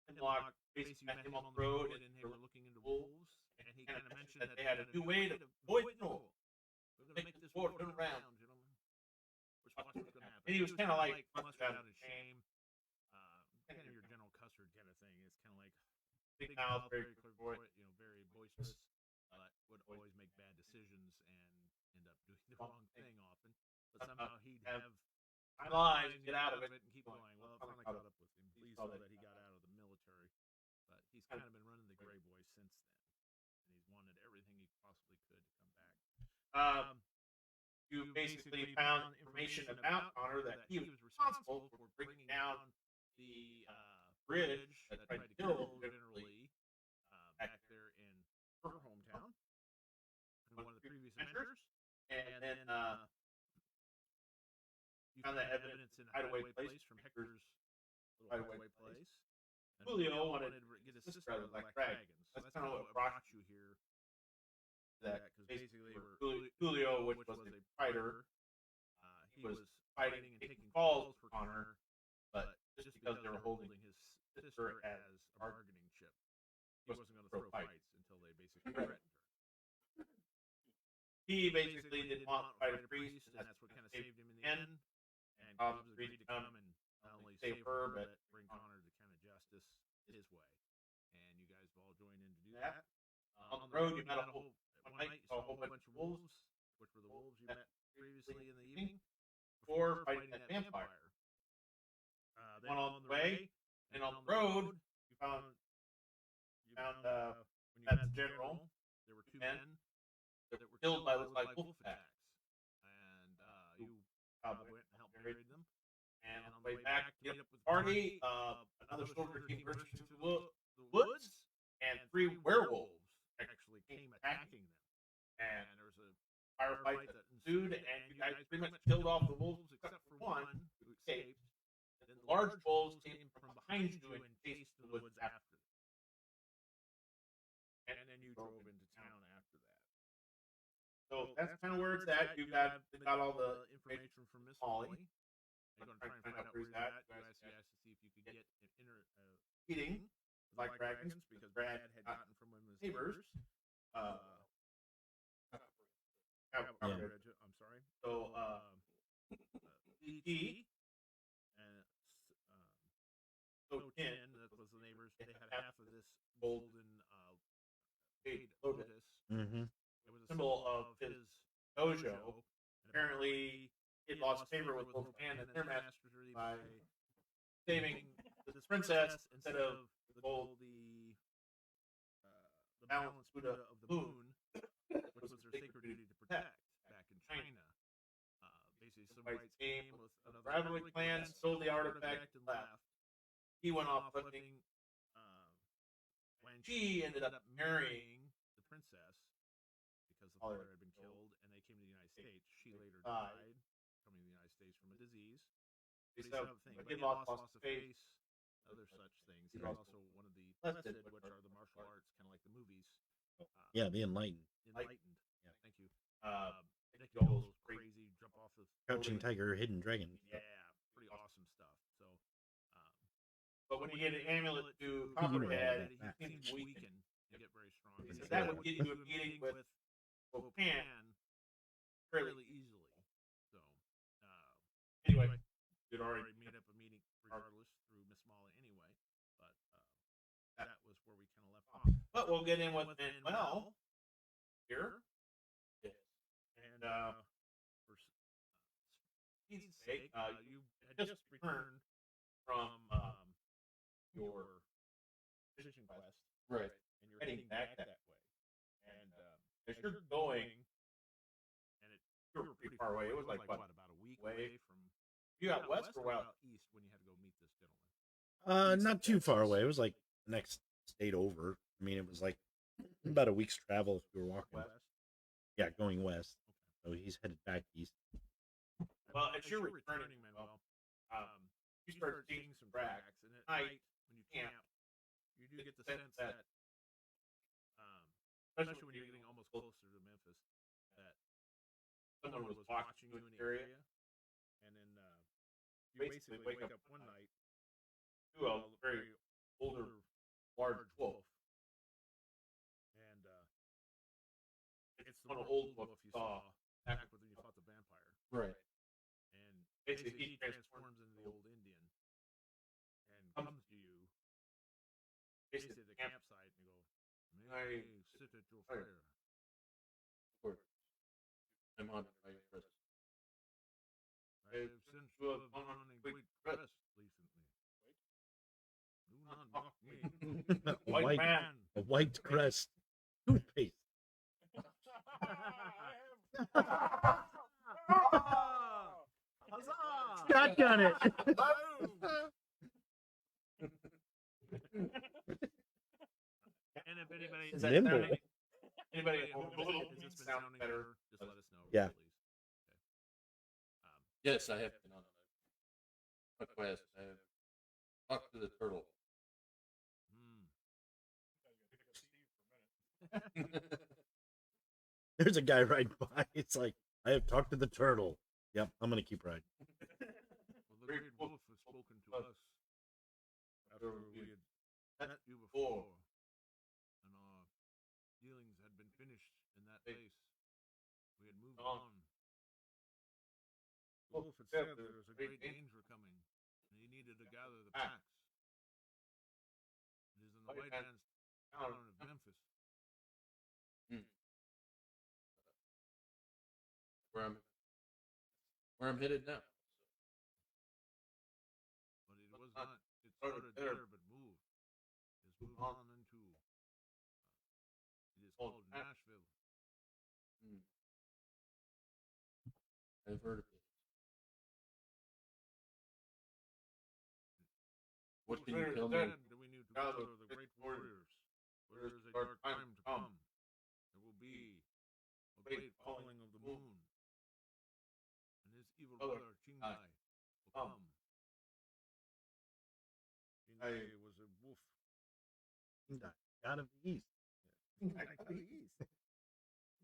Hemlock basically met him on the road, and they were looking into wolves. And he kind of mentioned that they had a new way to avoid the wolves. We're going to make this war turn around, gentlemen. Watch what's going to happen. And he was kind of like mustard out of shame. Kind of your General Custer kind of thing. It's kind of like big mouth, very clairvoyant, very boisterous, but would always make bad decisions and end up doing the wrong thing often. But somehow he'd have lives, get out of it, and keep going. Well, it finally caught up with him. Please know that he got out of the military, but he's kind of been running the Gray Boys since then, and he's wanted everything he possibly could to come back. You basically found information about Connor that he was responsible for bringing down the bridge that tried to kill General Lee back there in her hometown in one of the previous adventures. And then you found that evidence in a hideaway place from Hector's little hideaway place. And Julio wanted to get his sister out of the Black Dragons. That's kind of what brought you here. That because basically Julio, which was a fighter, he was fighting and taking calls for Connor, but just because they were holding his sister as a bargaining chip, he wasn't going to throw fights until they basically threatened her. he basically didn't want to fight a priest, and that's what kind of saved him in the end. And he was agreed to come and not only save her, but bring Connor to kind of justice his way. And you guys have all joined in to do that. On the road, you met a whole one night. You saw a whole bunch of wolves, which were the wolves you met previously in the evening before fighting that vampire. Then on the way and on the road, you found when you met the general, there were two men that were killed by wolf attacks, and you went and helped bury them. And on the way back to meet up with the party, another soldier came bursting through the woods, and 3 werewolves actually came attacking them. And there was a firefight that ensued, and you guys pretty much killed off the wolves except for one who escaped. Then the large wolves came from behind you and chased the woods after them. And then you drove into town after that. So that's kind of where it's at. You got all the information from Miss Molly. You're going to try and find out where he's at. You guys asked to see if you could get an meeting with like dragons, because Brad had gotten from one of his neighbors. I'm sorry. So E and Tin, that was the neighbors. They had half of this golden jade lotus. Mm-hmm. It was a symbol of his dojo. And apparently, he lost favor with both Pan and their masters by saving this princess instead of the balanced Buddha of the moon, which was their sacred duty to protect back in China. Basically, some whites came with another rivalry clan, stole the artifact, and left. He went off lifting. When she ended up marrying the princess, because the father had been killed, and they came to the United States, she later died, coming to the United States from a disease. But he lost a face, other such things. He was also one of the Blessed, which are the martial arts, kind of like the movies. Yeah, the Enlightened. Enlightened. Yeah, thank you. They can do all those crazy jump off the Crouching Tiger, Hidden Dragon. Yeah, pretty awesome stuff. So, but when you get an amulet to Copperhead, he seems weaken and get very strong. Because that would get you a meeting with Pan fairly easily. So, anyway, you'd already made up a meeting regardless through Miss Molly anyway. But that was where we kind of left off. But we'll get in with Manuel here. Yes. And for speed's sake, you had just returned from your fishing quest. Right. And you're heading back that way. And as you're going, and you were pretty far away. It was like what, about a week away from. You out west or out east when you had to go meet this gentleman? Not too far away. It was like the next state over. I mean, it was like about a week's travel if we were walking. West? Yeah, going west. So he's headed back east. Well, as you're returning, Manuel, you start seeing some tracks, and at night when you camp, you do get the sense that, especially when you're getting almost closer to Memphis, that someone was watching you in the area, and then you basically wake up one night to a very older, large wolf, and it's the one old wolf you saw back when you fought the vampire. Right. And basically, he transforms into the old Indian and comes to you, basically at the campsite, and you go, "May I sit at your fire?" Of course. I'm on my quest. I have sent you upon a great quest recently. Do not mock me. White man. A white crest. Toothpaste. Shotgun it. And if anybody Is that nimble. Anybody at home, is this been sounding better? Just let us know. Yeah. Please. Yes, I have been on a quest. I have talked to the turtle. There's a guy riding by. It's like, I have talked to the turtle. Yep, I'm going to keep riding. Well, the great wolf has spoken to us after we had met you before, and our dealings had been finished in that place. We had moved on. The wolf had said there was a great danger coming, and he needed to gather the packs. It is in the white man's town of Memphis. Where I'm headed now. But it was not. It started there, but moved. It's moved on into. It is called Nashville. I've heard of it. What can you tell me? Then we need to gather the great warriors. For there is a dark time to come. There will be a great falling of the moon. And his evil brother, Chingai, will come. Chingai was a wolf. God of the East. God of the East.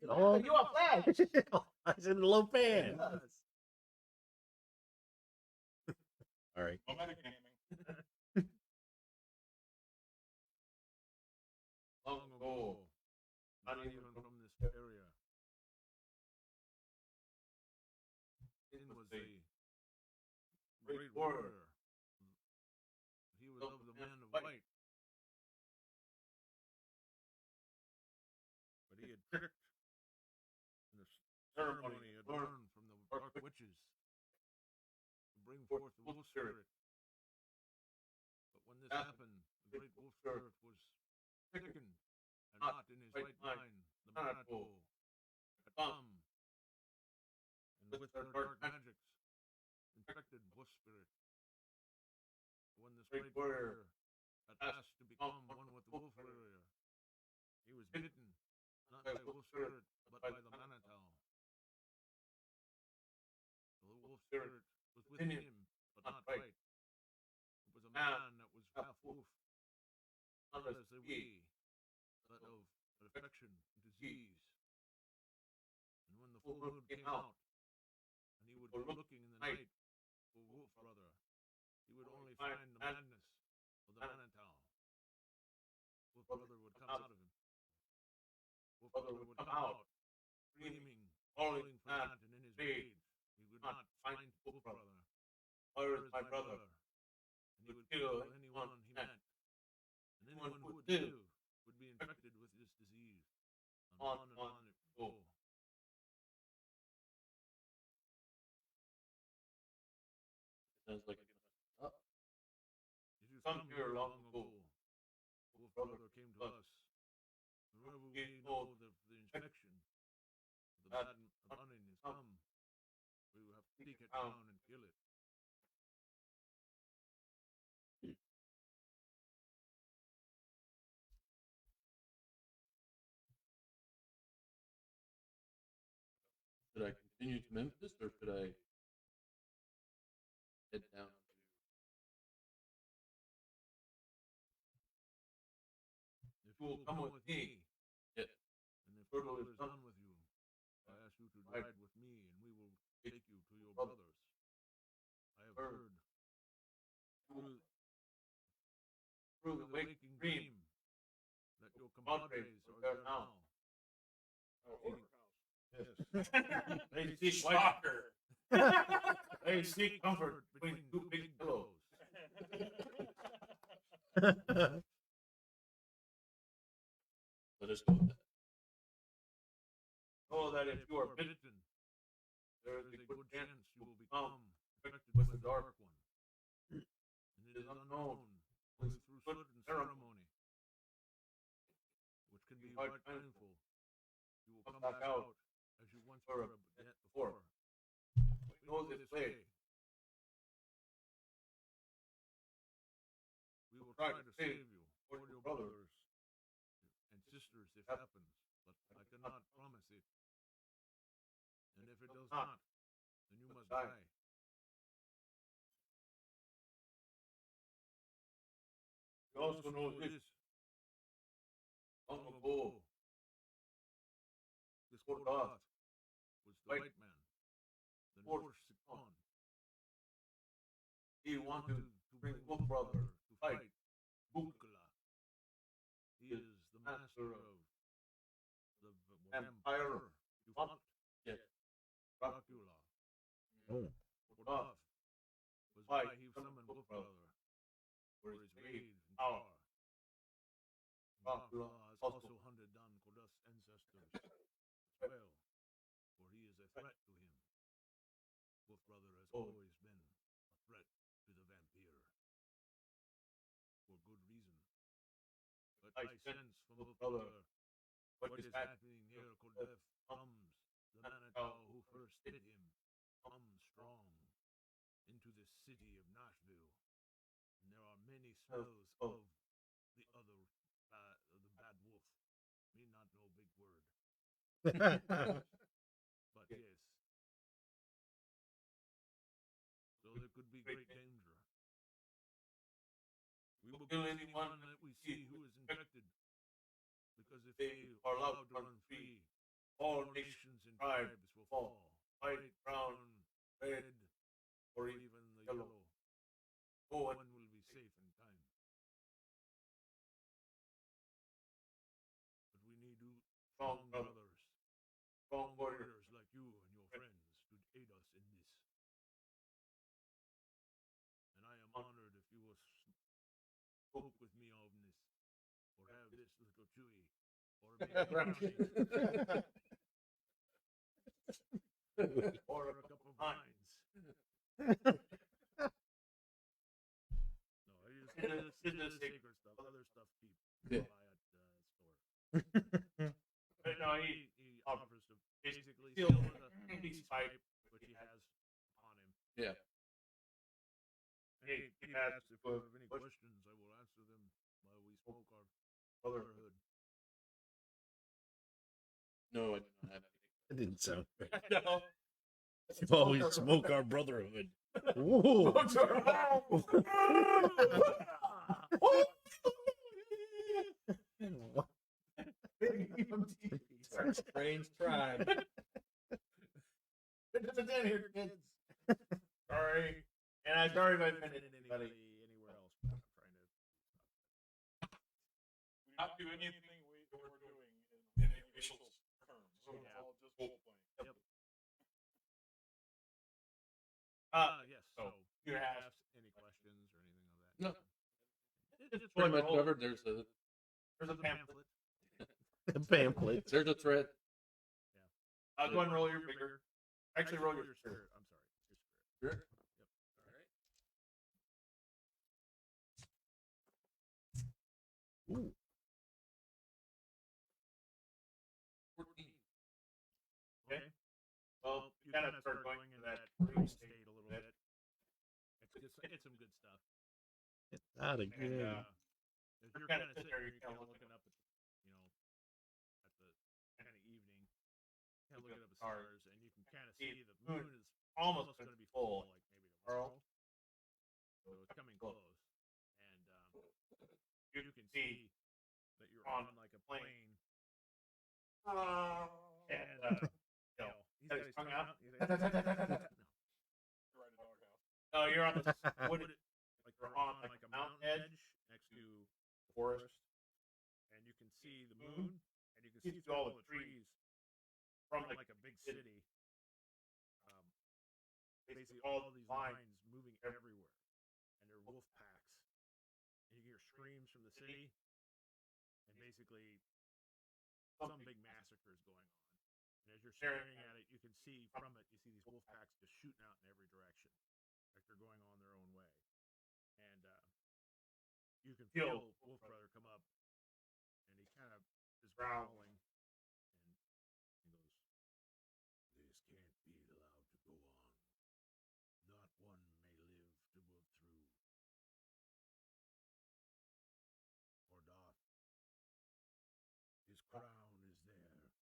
Oh, You are flash. I was in the low pan. All right. No metagaming. Long ago, not even from this area. Sin was a great warrior. He was of the man of white. But he had tricked in the ceremony he had learned from the dark witches to bring forth the wolf spirit. But when this happened, the great wolf spirit was sickened and not in his right mind. The Manitou had come, and with their dark magics infected wolf spirit. When this great warrior had asked to become one with the wolf warrior, he was bitten, not by wolf spirit, but by the Manitou. The wolf spirit was within him, but not white. It was a man that was half wolf, not as a we, but of affection and disease. And when the full moon came out, and he would go looking in the night for wolf brother, he would only find the madness of the Manitou. Wolf brother would come out of him. Wolf brother would come out, screaming, calling for that, and in his rage, he would not find wolf brother. Where is my brother? And he would kill anyone he met. And anyone who would live would be infected with this disease. And on it would go. Sounds like It used to come here long ago. Wolf brother came to us. Whenever we know the infection, the bad running has come, we will have to take it down and kill it. should I continue to Memphis or should I head down to? If you will come with me, Yes. and if Fertile is done with you, I ask you to ride with me, and we will take you to your brothers. I have heard through the waking dream that your compadres are there now. Yes. They seek Shocker. They seek comfort between two big pillows. Let us go with that. Know that if you are bitten, there is a good chance you will become infected with the dark one. And it is unknown only through certain ceremony, which can be quite painful. You will come back out as you once were before. We know this way. We will try to save you or your brothers and sisters if it happens, but I cannot promise it. And if it does not, then you must die. you also know this. Long ago, this Kordat was the white man, the Norse Sikon. He wanted to bring Wolf Brother to fight Bukala. He is the master of the Empire. You fought? Yes. Oh. Godolph was why he summoned Wolf Brother for his raid and power. Godolph has also hunted down Godolph's ancestors as well, for he is a threat to him. Wolf Brother has always been a threat to the vampire, for good reason. But I sense from Wolf Brother what is happening near Godolph comes. The Manitou who first hit him comes strong into the city of Nashville, and there are many smells of the other the bad wolf. Me not know big word, but yes. So there could be great danger. We will kill anyone that we see who is infected, because if they are allowed to run free, all nations and tribes will fall. White, brown, red, or even the yellow. No one will be safe in time. But we need strong brothers, strong warriors like you and your friends to aid us in this. And I am honored if you will spoke with me on this, or have this little chewy, or maybe brownie. Or a couple of vines. No, it is sacred stuff. Other stuff keep buy at store. But no, he offers to basically steal the peace pipe which he has on him. Yeah. He asks if you have any questions, I will answer them while we smoke our brotherhood. No, I do not have anything. That didn't sound right. No. While we smoke our brotherhood. Ooh. Strange tribe. in here, kids. Sorry. And I'm sorry if I offended anybody anywhere else. But I'm trying to. We not do anything we're doing in official terms. So it's all just role playing. Yep. Yes. So you have any questions or anything of that? No. It's Pretty much roll. covered. There's a There's a pamphlet. Pamphlet. there's a threat. Go ahead and roll your bigger. Actually, roll your spirit. I'm sorry. Your spirit. Sure. Yep. All right. Ooh. 14. Okay. Well, you kind of start going into that dream state a little bit. It's some good stuff. It's not And again. if you're kind of sitting there, you're kind of looking up at, at the kind of evening, kind of looking up at the stars, and you can kind of see the moon is almost going to be full, like maybe tomorrow. So it's coming close, and you can see that you're on like a plane, and he's got his tongue out. No, you're on this wooded, like you're on like a mountain edge next to the forest, and you can see the moon, and you can see through all the trees from like a big city. Basically, all these lines moving everywhere, and they're wolf packs. And you hear screams from the city, and basically some big massacre is going on. And as you're staring at it, you can see from it, you see these wolf packs just shooting out in every direction, like they're going on their own way. And you can feel Wolf Brother come up, and he kind of is growling, and he goes, "This can't be allowed to go on. Not one may live to move through. Or doth. His crown is there.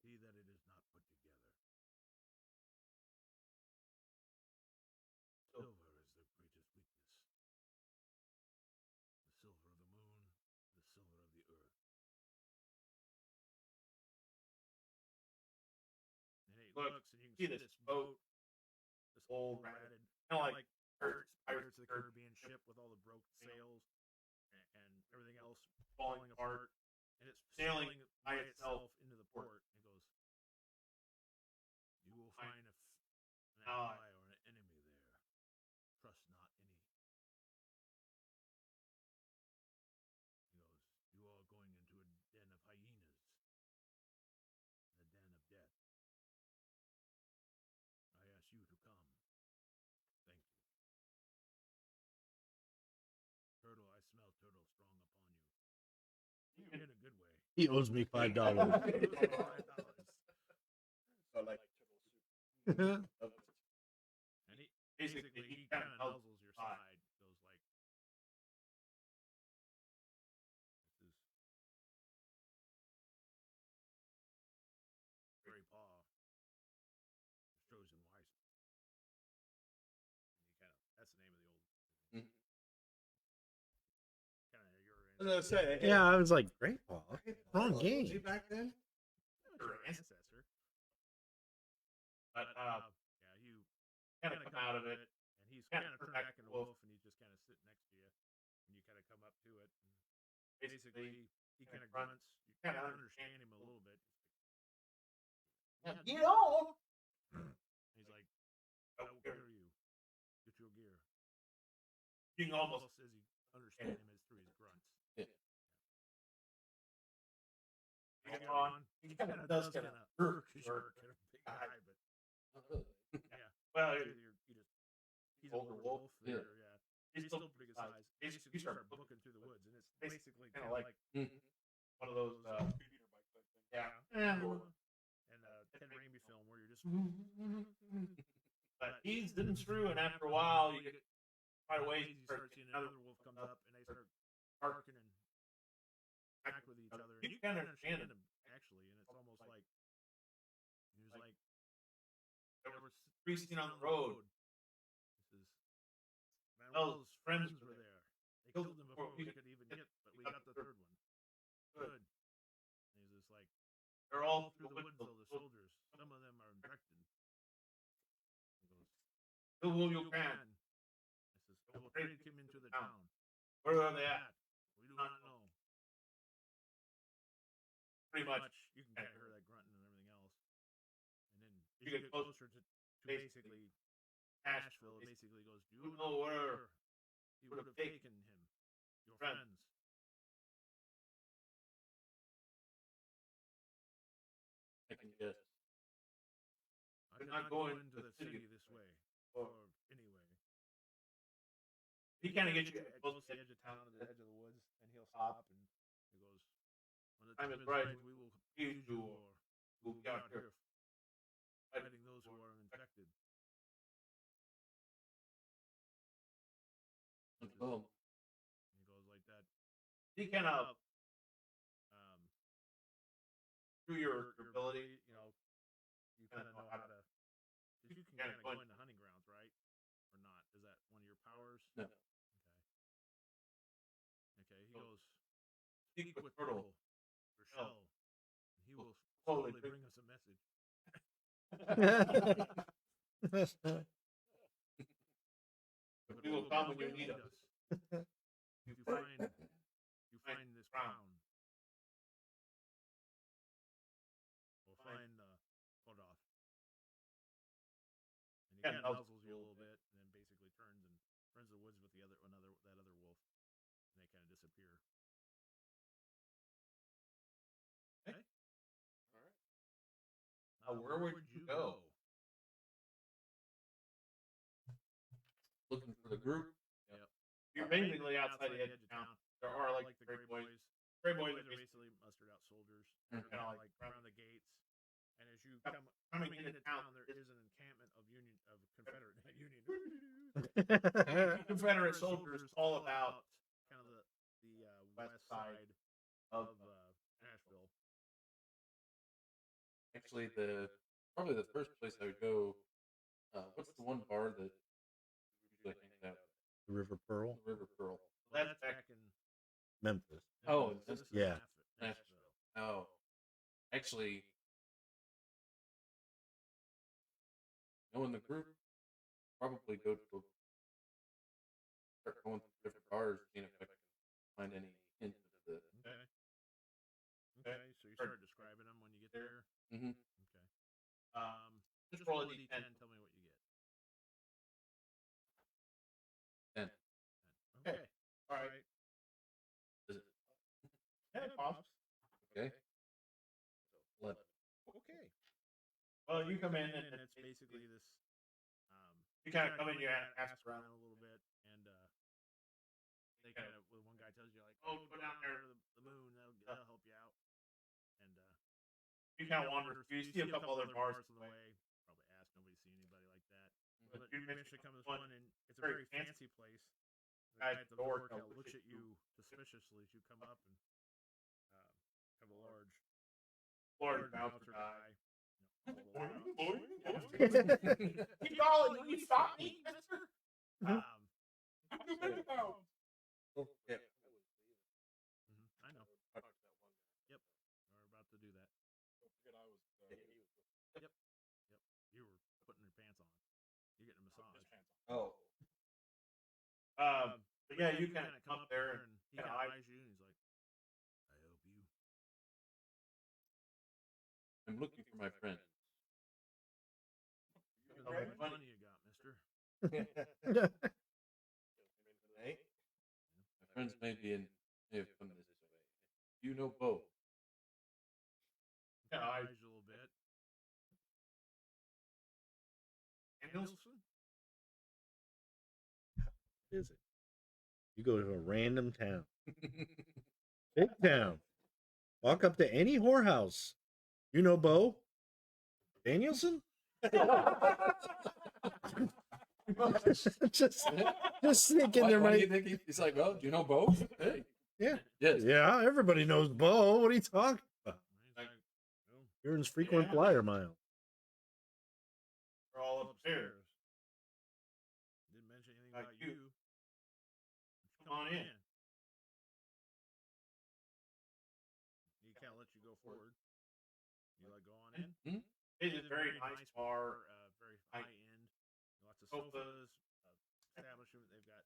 See that it is not put together. Silver is their greatest weakness. The silver of the moon, the silver of the earth." And he looks, and you can see this boat, this old ratted, kind of like Pirates of the Caribbean ship with all the broken sails and everything else falling apart, and it's sailing by itself into the port. And it goes, "You will find ally or an enemy there. Trust not any. He goes, you are going into a den of hyenas, a den of death. I ask you to come. Thank you. Turtle, I smell turtle strong upon you. In a good way. He owes me $5. So like And he basically he kind of nuzzles your side, goes like, "This is very paw was chosen wisely." And he that's the name of the old. Mhm. Kind of your I was gonna say, Yeah, I was like, Great Paul. Wrong was game. he back then? your ancestor. But Yeah, you kind of come out of it. and he's kind of turned back into a wolf, and he's just kind of sitting next to you, and you kind of come up to it, and basically he kind of grunts. You kind of understand him a little bit. Get on. He's like, "I will cure you. Get your gear." You can almost Almost says he understands him as through his grunts. get on. He kind of does kind of irk his kind of big guy, but Not really. yeah. Well, He's older an older wolf, wolf yeah. there, yeah. He's still pretty good size. Basically, you start booking through the woods, and it's basically kind of like one of those. Computer bike type thing. Yeah. and Ted Raimi film where you're just. But he's digging through, and after a while, you get quite a ways. You start seeing another wolf comes up, and they start barking and act with each other. And You can understand him actually, and it's almost like he was like There was preaching on the road. This is Manuel's Manuel's friends friends were were there. They killed him before we could even get, but we got the third one. Good. And he's just like, They're all all through the woods, though, the soldiers. Some of them are infected. He goes, Who will "You you can? I says, I will trade him into the town. Where are they at? We do not know. Pretty much. You can kind of hear that grunting and everything else. And then as You you get get closer to basically Asheville, it basically goes, do you know where you would have taken him, your friends? I can guess. I cannot go into the city this way, or anyway. He kind of gets you close to the edge of town, to the edge of the woods, and he'll stop and he goes, when the Time time is is right, right, we will use use you you or or we'll be be out out here here fighting those who are infected. Well, He goes like that. He kind of, Um, through your ability, you know, you kind of know how to. Because you can kind of go into hunting grounds, right? Or not? Is that one of your powers? no. Okay. Okay. He goes, speak speak with with Turtle. Turtle or Shell. And he will Totally slowly bring us a message. But We will come when you need us. If you find this crown, or find Kodoth. And he Yeah, kind of nuzzles nuzzles you a little bit, and then basically turns the woods with that other wolf, and they kind of disappear. Okay. All right. Now, where would you go? Looking for the group. Yep. You're basically outside the edge of town. There are like the Grey Boys. Grey Grey Boys Boys are are basically mustered out soldiers. Mhm. They're kind of like around the gates. And as you Coming coming into into town, town, there is an encampment of Confederate Confederate soldiers all about kind of the west side of Nashville. Actually, probably the first place I would go. What's the one bar that usually hangs out? The River Pearl, The River Pearl. Well, that's back in Memphis. Oh, This is yeah. Nashville. Oh, actually, knowing the group, probably go to start going to different bars, seeing if I can find any hint of the. Okay. Okay, so you start describing them when you get there. Mm-hmm. Okay. Just roll a d10. Tell me what you get. right. Is it Yeah, pops. okay? So 11. Okay. Well, you come in and and it's basically this. you kind of come in, you ask around. a little bit, and they kind of, well, one guy tells you like, "Oh, go down there to the moon. That'll help you out." And You kind of wander through. You see a couple other bars on the way. Probably ask. Nobody see anybody like that. But But you you mentioned eventually come to this one one, and it's a very fancy place. The guy at the door kind of looks at you suspiciously as you come up, and have a large bouncer guy. Keep calling. Will you stop me, mister? Okay. I know. Yep. We're about to do that. Yep. You were putting your pants on. You're getting a massage. Oh. But yeah, you kind of come up there and he kind of eyes you, and he's like, "I help you." I'm looking for my friend. How much money you got, mister? Hey. My friends may have come this way. You know Bo. Kind of eyes you a little bit. Nielsen? What is it? You go to a random town. Big town. Walk up to any whorehouse. You know Bo? Danielson? just thinking there Why do might. you think he's like, well, do you know Bo? Hey. Yeah. Yes. Yeah, everybody knows Bo. What are you talking about? He's like, "Oh, You're in his frequent flyer mile. we're all upstairs. didn't mention anything Like about you. you. Come on in. He kind of lets you go forward. You like go on in. Hmm? It is a very nice bar. Very high end. Lots of sofas. Establishment. They've got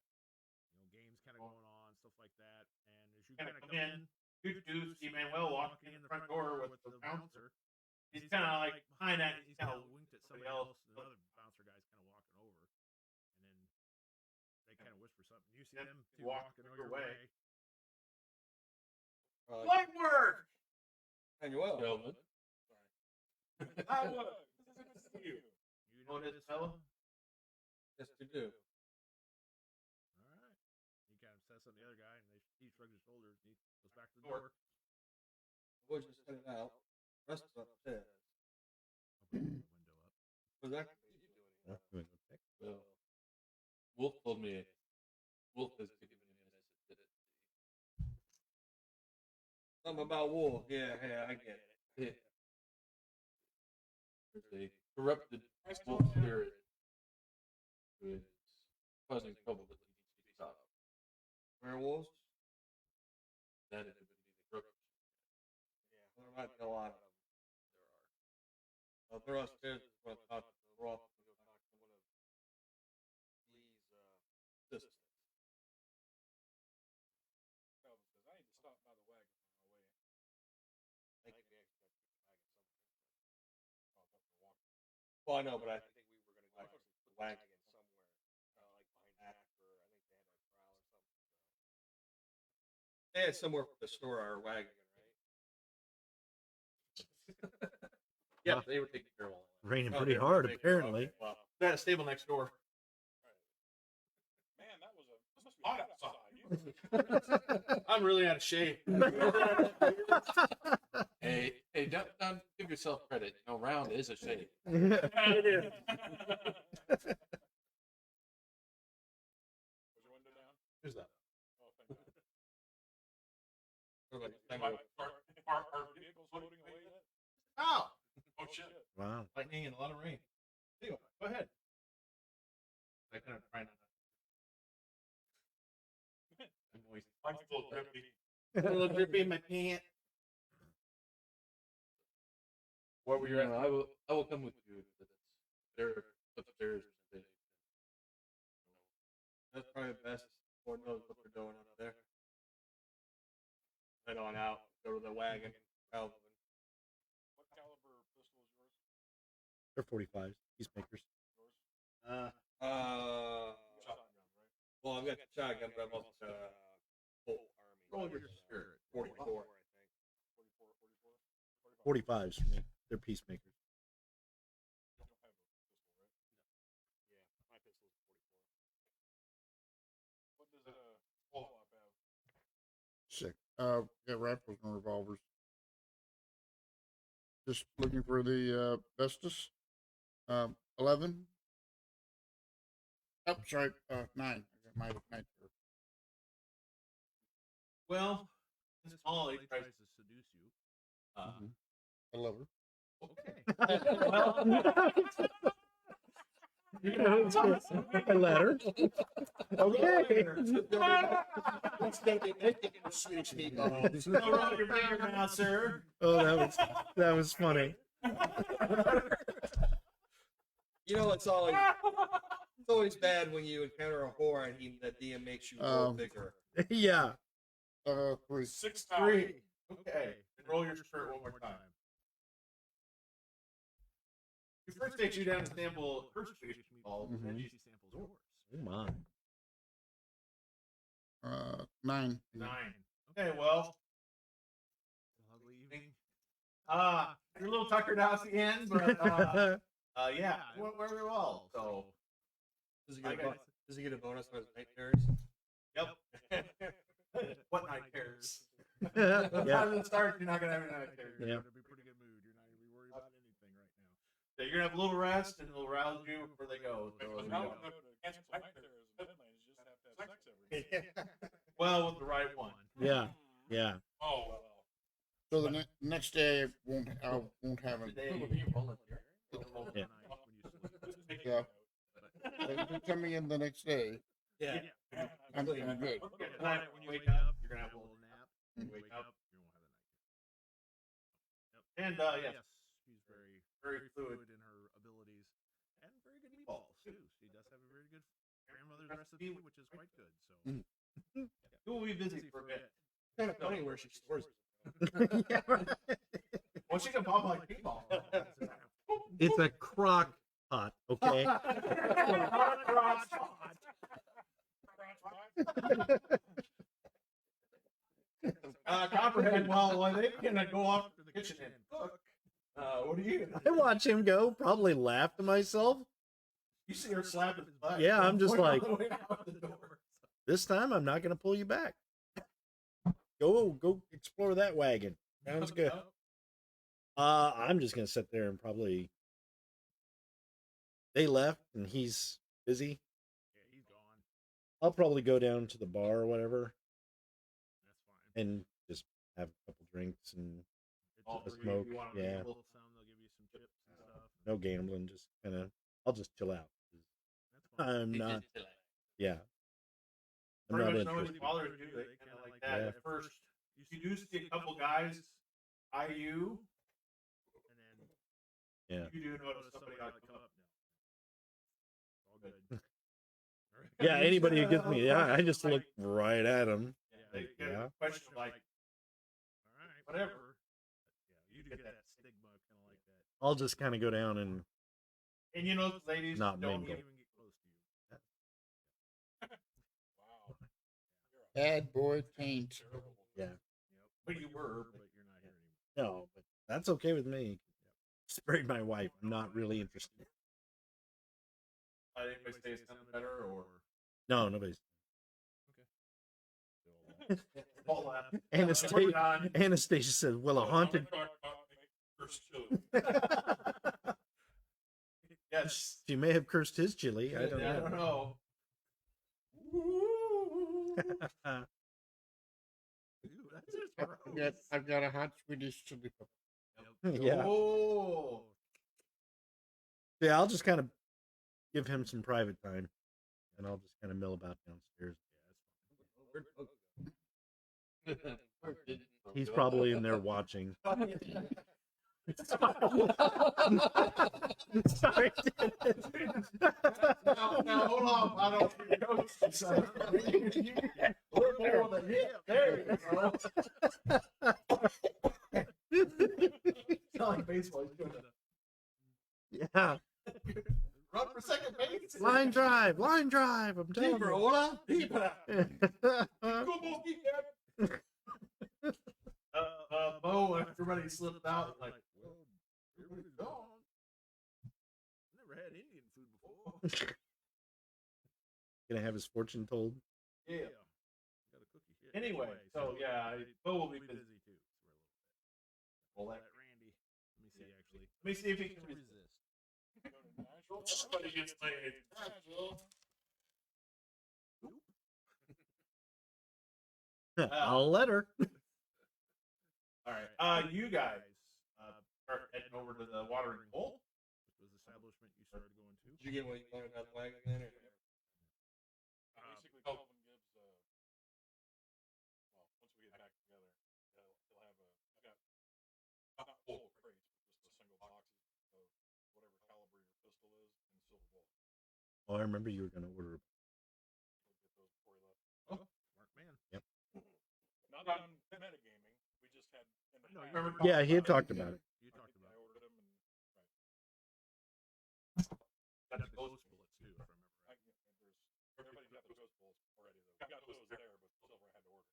games kind of going on, stuff like that. And as you kind of come in, you do see Manuel walking in the front door with the bouncer. He's kind of like behind that. He's kind of winked at somebody else. And another bouncer guy's kind of walking over, and then they kind of whisper something. You see them two walking your way. light work. Manuel. Gentlemen. Light work. You know this fella? Yes, you do. All right. He kind of says something to the other guy, and he shrugs his shoulders. And he goes back to the door. Boys just set it out. Rest of upstairs. Open the window up. Was that? Well, Wolf told me. Wolf has given me a message that Something about wolves. Yeah, I get it. there's a corrupted wolf spirit who is causing trouble that needs to be stopped. Werewolves? That is would be the corruption. Yeah, there might be a lot of them. There are. They're upstairs. We're going to talk to Roth. We'll go talk to one of Lee's assistants. I need to stop by the wagon on my way. I think we actually got to keep the wagon somewhere. Well, I know, but I think we were going to go actually put the wagon somewhere, like behind Acker. I think they had our corral or something. They had somewhere to store our wagon, right? Yeah, they were taking care of all that. Raining Oh, pretty they were hard, taking- apparently. okay, well, They had a stable next door. Man, that was must be hot outside. I'm really out of shape. Hey, don't give yourself credit. Round is a shape. It is. Was your window down? Who's that? Oh, thank God. what about the thing Are, with- are vehicles floating away yet? Oh, Oh shit! Wow. lightning and a lot of rain. Go ahead. I kind of try not. I'm moist. I'm still drippy. A little drippy in my pants. What were you at? I will come with you. They're upstairs. That's probably the best. Lord knows what they're doing up there. Head on out. Go to the wagon. Calvin. What caliber pistol is yours? They're 45s. Peacemakers. Yours? Uh, Shotgun, right? well, I've got the shotgun, but I'm also Roll your spirit. 44, I think. 45s for me. They're peacemakers. You don't have a pistol, right? Yeah, my pistol is 44. What does Swallow have? Sick. Yeah, rifles and revolvers. Just looking for the Vestas. 11. Oh, sorry. 9. I got my 9. Well, this Molly tries to seduce you. I love her. I let her. Okay. It's going to be making a Swedish meatball. Go roll your finger now, sir. Oh, that was funny. You know, it's always bad when you encounter a whore and that DM makes you roll bigger. Yeah. 3. 6 3. Okay. And roll your spirit one more time. You first takes you down to sample her Swedish meatballs, and then she samples yours. Oh my. 9. 9. Okay, well, Lovely evening. you're a little tuckered out at the end, but yeah, it went very well. So, Does he get a bonus on his night terrors? yep. What night terrors? Yeah. Time to start, you're not gonna have any night terrors. Yeah. You're gonna be pretty good mood. You're not gonna be worried about anything right now. So you're gonna have a little rest, and it'll rouse you before they go. So, Because now to cancel night terrors in Deadlands, you just have to have sex every day. well, with the right one. Yeah. Yeah. Oh, well. So the next day I won't have it. Today, Yeah. Yeah. They're coming in the next day. Yeah. I'm good. Tonight when you wake up, you're gonna have a little nap. When you wake up, You won't have that night. and yes, She's very, very very fluid. fluid in her abilities and very good meatballs too. She does have a very good grandmother's recipe, which is quite good. So you will be busy for a bit. Kind of funny where she stores it. Yeah, right. Well, she can pop like meatball. It's a crock pot, okay? Copperhead, well, they can go off to the kitchen and cook. What do you? I watch him go, probably laugh to myself. You see her slap his butt. Yeah, I'm just like- all the way out the door. This time I'm not going to pull you back. Go explore that wagon. Sounds good. I'm just going to sit there and probably. They left and he's busy. yeah, he's gone. I'll probably go down to the bar or whatever That's fine. and just have a couple drinks and All a three of smoke. you wanna Yeah, They'll give you some chips and stuff. no gambling. Just kind of. I'll just chill out. That's fine. I'm not. Yeah. I'm Pretty not much nobody interested. bothers you. They kind of like that Yeah. at first. You do see a couple guys eye you. And then Yeah. You do notice notice somebody somebody got got the cup. No. All good. All right. Yeah, anybody who gets me, yeah, I just look right at him. They Like, get yeah. a question like, all right, whatever. Yeah, you do get that stigma, kind of like that. I'll just kind of go down and and you know, ladies Not don't mingle. give Even get close to you. Wow. Bad boy taint. yeah. but you were. But you're not here anymore. No, but that's okay with me. Sprayed my wife. I'm not really interested. Anybody say something better or No, nobody's. all that. Anastasia, Anastasia said, "Well, a haunted." Yes. She may have cursed his chili. I don't I know. don't know. Ooh, that's just I've got a hot Swedish chili pepper. Yeah, Oh. yeah. I'll just kind of give him some private time, and I'll just kind of mill about downstairs. He's probably in there watching. Sorry. Now, hold on. I don't see the ghost. A little more than him. There you go. It's not like baseball. He's doing Yeah. run for second base. Line drive. I'm telling you. Keep it up. everybody slipped out. Like, well, everybody's gone. Never had Indian food before. Gonna have his fortune told. yeah. Got a cookie here. Anyway, so yeah, Bo will be busy. too. Well, Well, that, that Randy. Let me see. Actually, let me see if he can to resist. resist. Everybody gets laid. I'll let her. All right. You guys start heading over to the watering hole. Which was the establishment you started going to. Did you get what you wanted out of the wagon then? Or? Basically, Calvin gives. Well, once we get back together, he'll have a. He's got not full of crates, but just a single boxes of whatever caliber your pistol is and silver bullet. Oh, I remember you were gonna order. He'll get those before he left. Oh, smart man. Yep. Not on metagaming. We just had. In the No, you past, remember Yeah, he had talked about it. You talked about I ordered them and. Right. got the ghost bullets too, if I remember right. Everybody's got the ghost bullets already. Though. We got those there, but silver I had to order.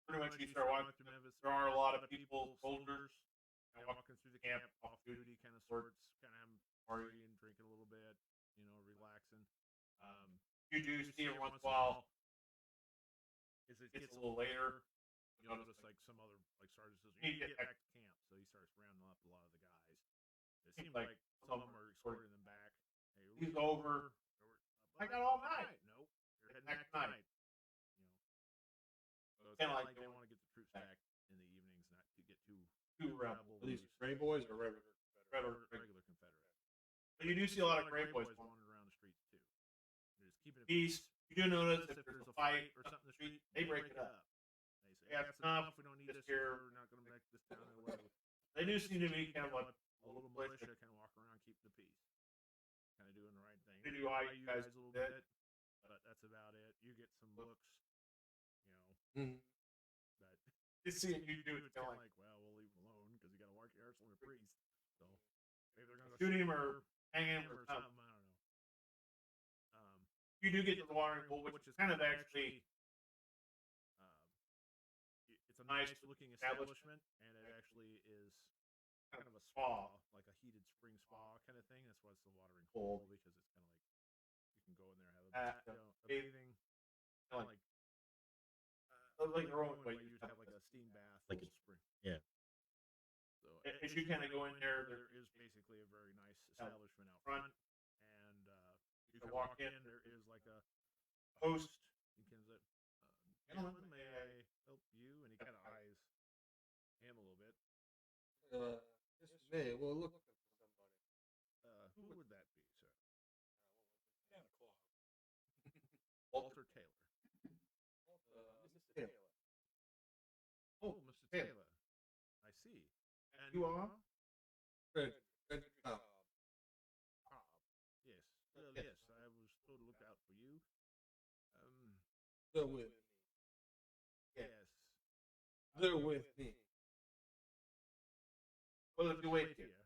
Pretty much you start walking through Memphis. There are a lot of people, soldiers, kind of walking through the camp, off duty kind of sorts, kind of partying, drinking a little bit, relaxing. You do see every once in a while, as it gets a little later, you notice like some other like sergeant says, you need to get back to camp. So he starts rounding up a lot of the guys. It seems like some of them are escorting them back. Hey, he's over. I got all night. Nope, you're heading back tonight. So it's Kinda kind of like like they going want to get the troops back in the evenings, not to get too Two rebel. rebel Are these loose. Gray Boys or regular? regular Confederate. But you do see a lot of Gray Boys wandering around the streets too. They're just keeping it peace. You do notice if there's a fight or something in the street, they break it up. They say, Yeah, that's enough. We don't need Just this here. here. We're not going to back this down or whatever. They do seem to be kind of like A little militia kind of walk around, keep the peace. Kind of doing the right thing. They do eye you you guys guys a little bit. bit, but that's about it. You get some looks, Mm-hmm. but you see it, you do it's it kind kind of of like like, well, we'll leave him alone because you got to walk your arsenal with a priest. So maybe they're going to shoot him or hang him or something. I don't know. You do get to the watering hole, which is kind of actually it's a nice looking establishment, and it actually is kind of a spa, like a heated spring spa kind of thing. That's why it's the watering hole, because it's kind of like you can go in there, have a bathing, kind of like your own way way. you have like a steam bath, Like little a- spring. yeah. So As you kind of go in there, there is basically a very nice establishment out front, and you can walk walk in. in. There is like a host. you can say, gentlemen, may I help you? And he kind of eyes him a little bit. This is me. Well, looking for somebody. Who would that be, sir? Santa Claus. Walter Taylor. Mrs. Taylor. Oh, Mr. Taylor. I see. And You are? Good. Good. Cobb. Yes. Well, yes, I was told to look out for you. They're with me. Yes. They're with me. Well, if you wait here.